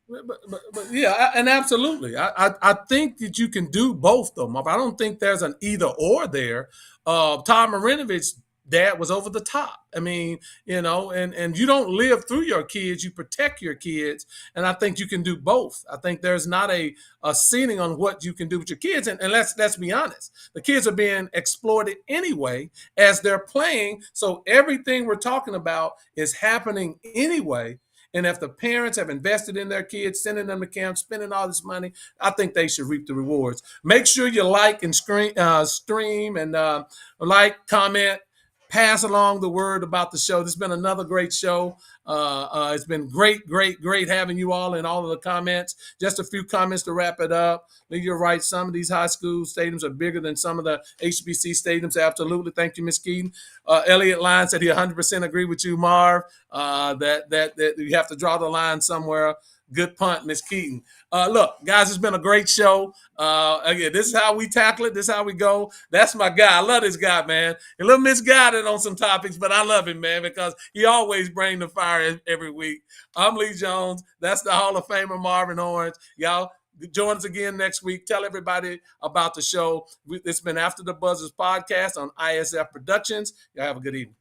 But yeah, and absolutely. I think that you can do both, though, Marv. I don't think there's an either or there. Tom Marinovich's dad was over the top. I mean, and you don't live through your kids, you protect your kids. And I think you can do both. I think there's not a ceiling on what you can do with your kids. And let's be honest, the kids are being exploited anyway as they're playing. So everything we're talking about is happening anyway. And if the parents have invested in their kids, sending them to camp, spending all this money, I think they should reap the rewards. Make sure you like and stream and like, comment, pass along the word about the show. This has been another great show. It's been great having you all in all of the comments. Just a few comments to wrap it up. You're right. Some of these high school stadiums are bigger than some of the HBC stadiums. Absolutely. Thank you, Ms. Keaton. Elliot Lyons said he 100% agree with you, Marv, that you have to draw the line somewhere. Good punt, Miss Keaton. Look, guys, it's been a great show. Again, this is how we tackle it. This is how we go. That's my guy. I love this guy, man. A little misguided on some topics, but I love him, man, because he always brings the fire every week. I'm Lee Jones. That's the Hall of Famer Marvin Orange. Y'all join us again next week. Tell everybody about the show. It's been After the Buzzers podcast on ISF Productions. Y'all have a good evening.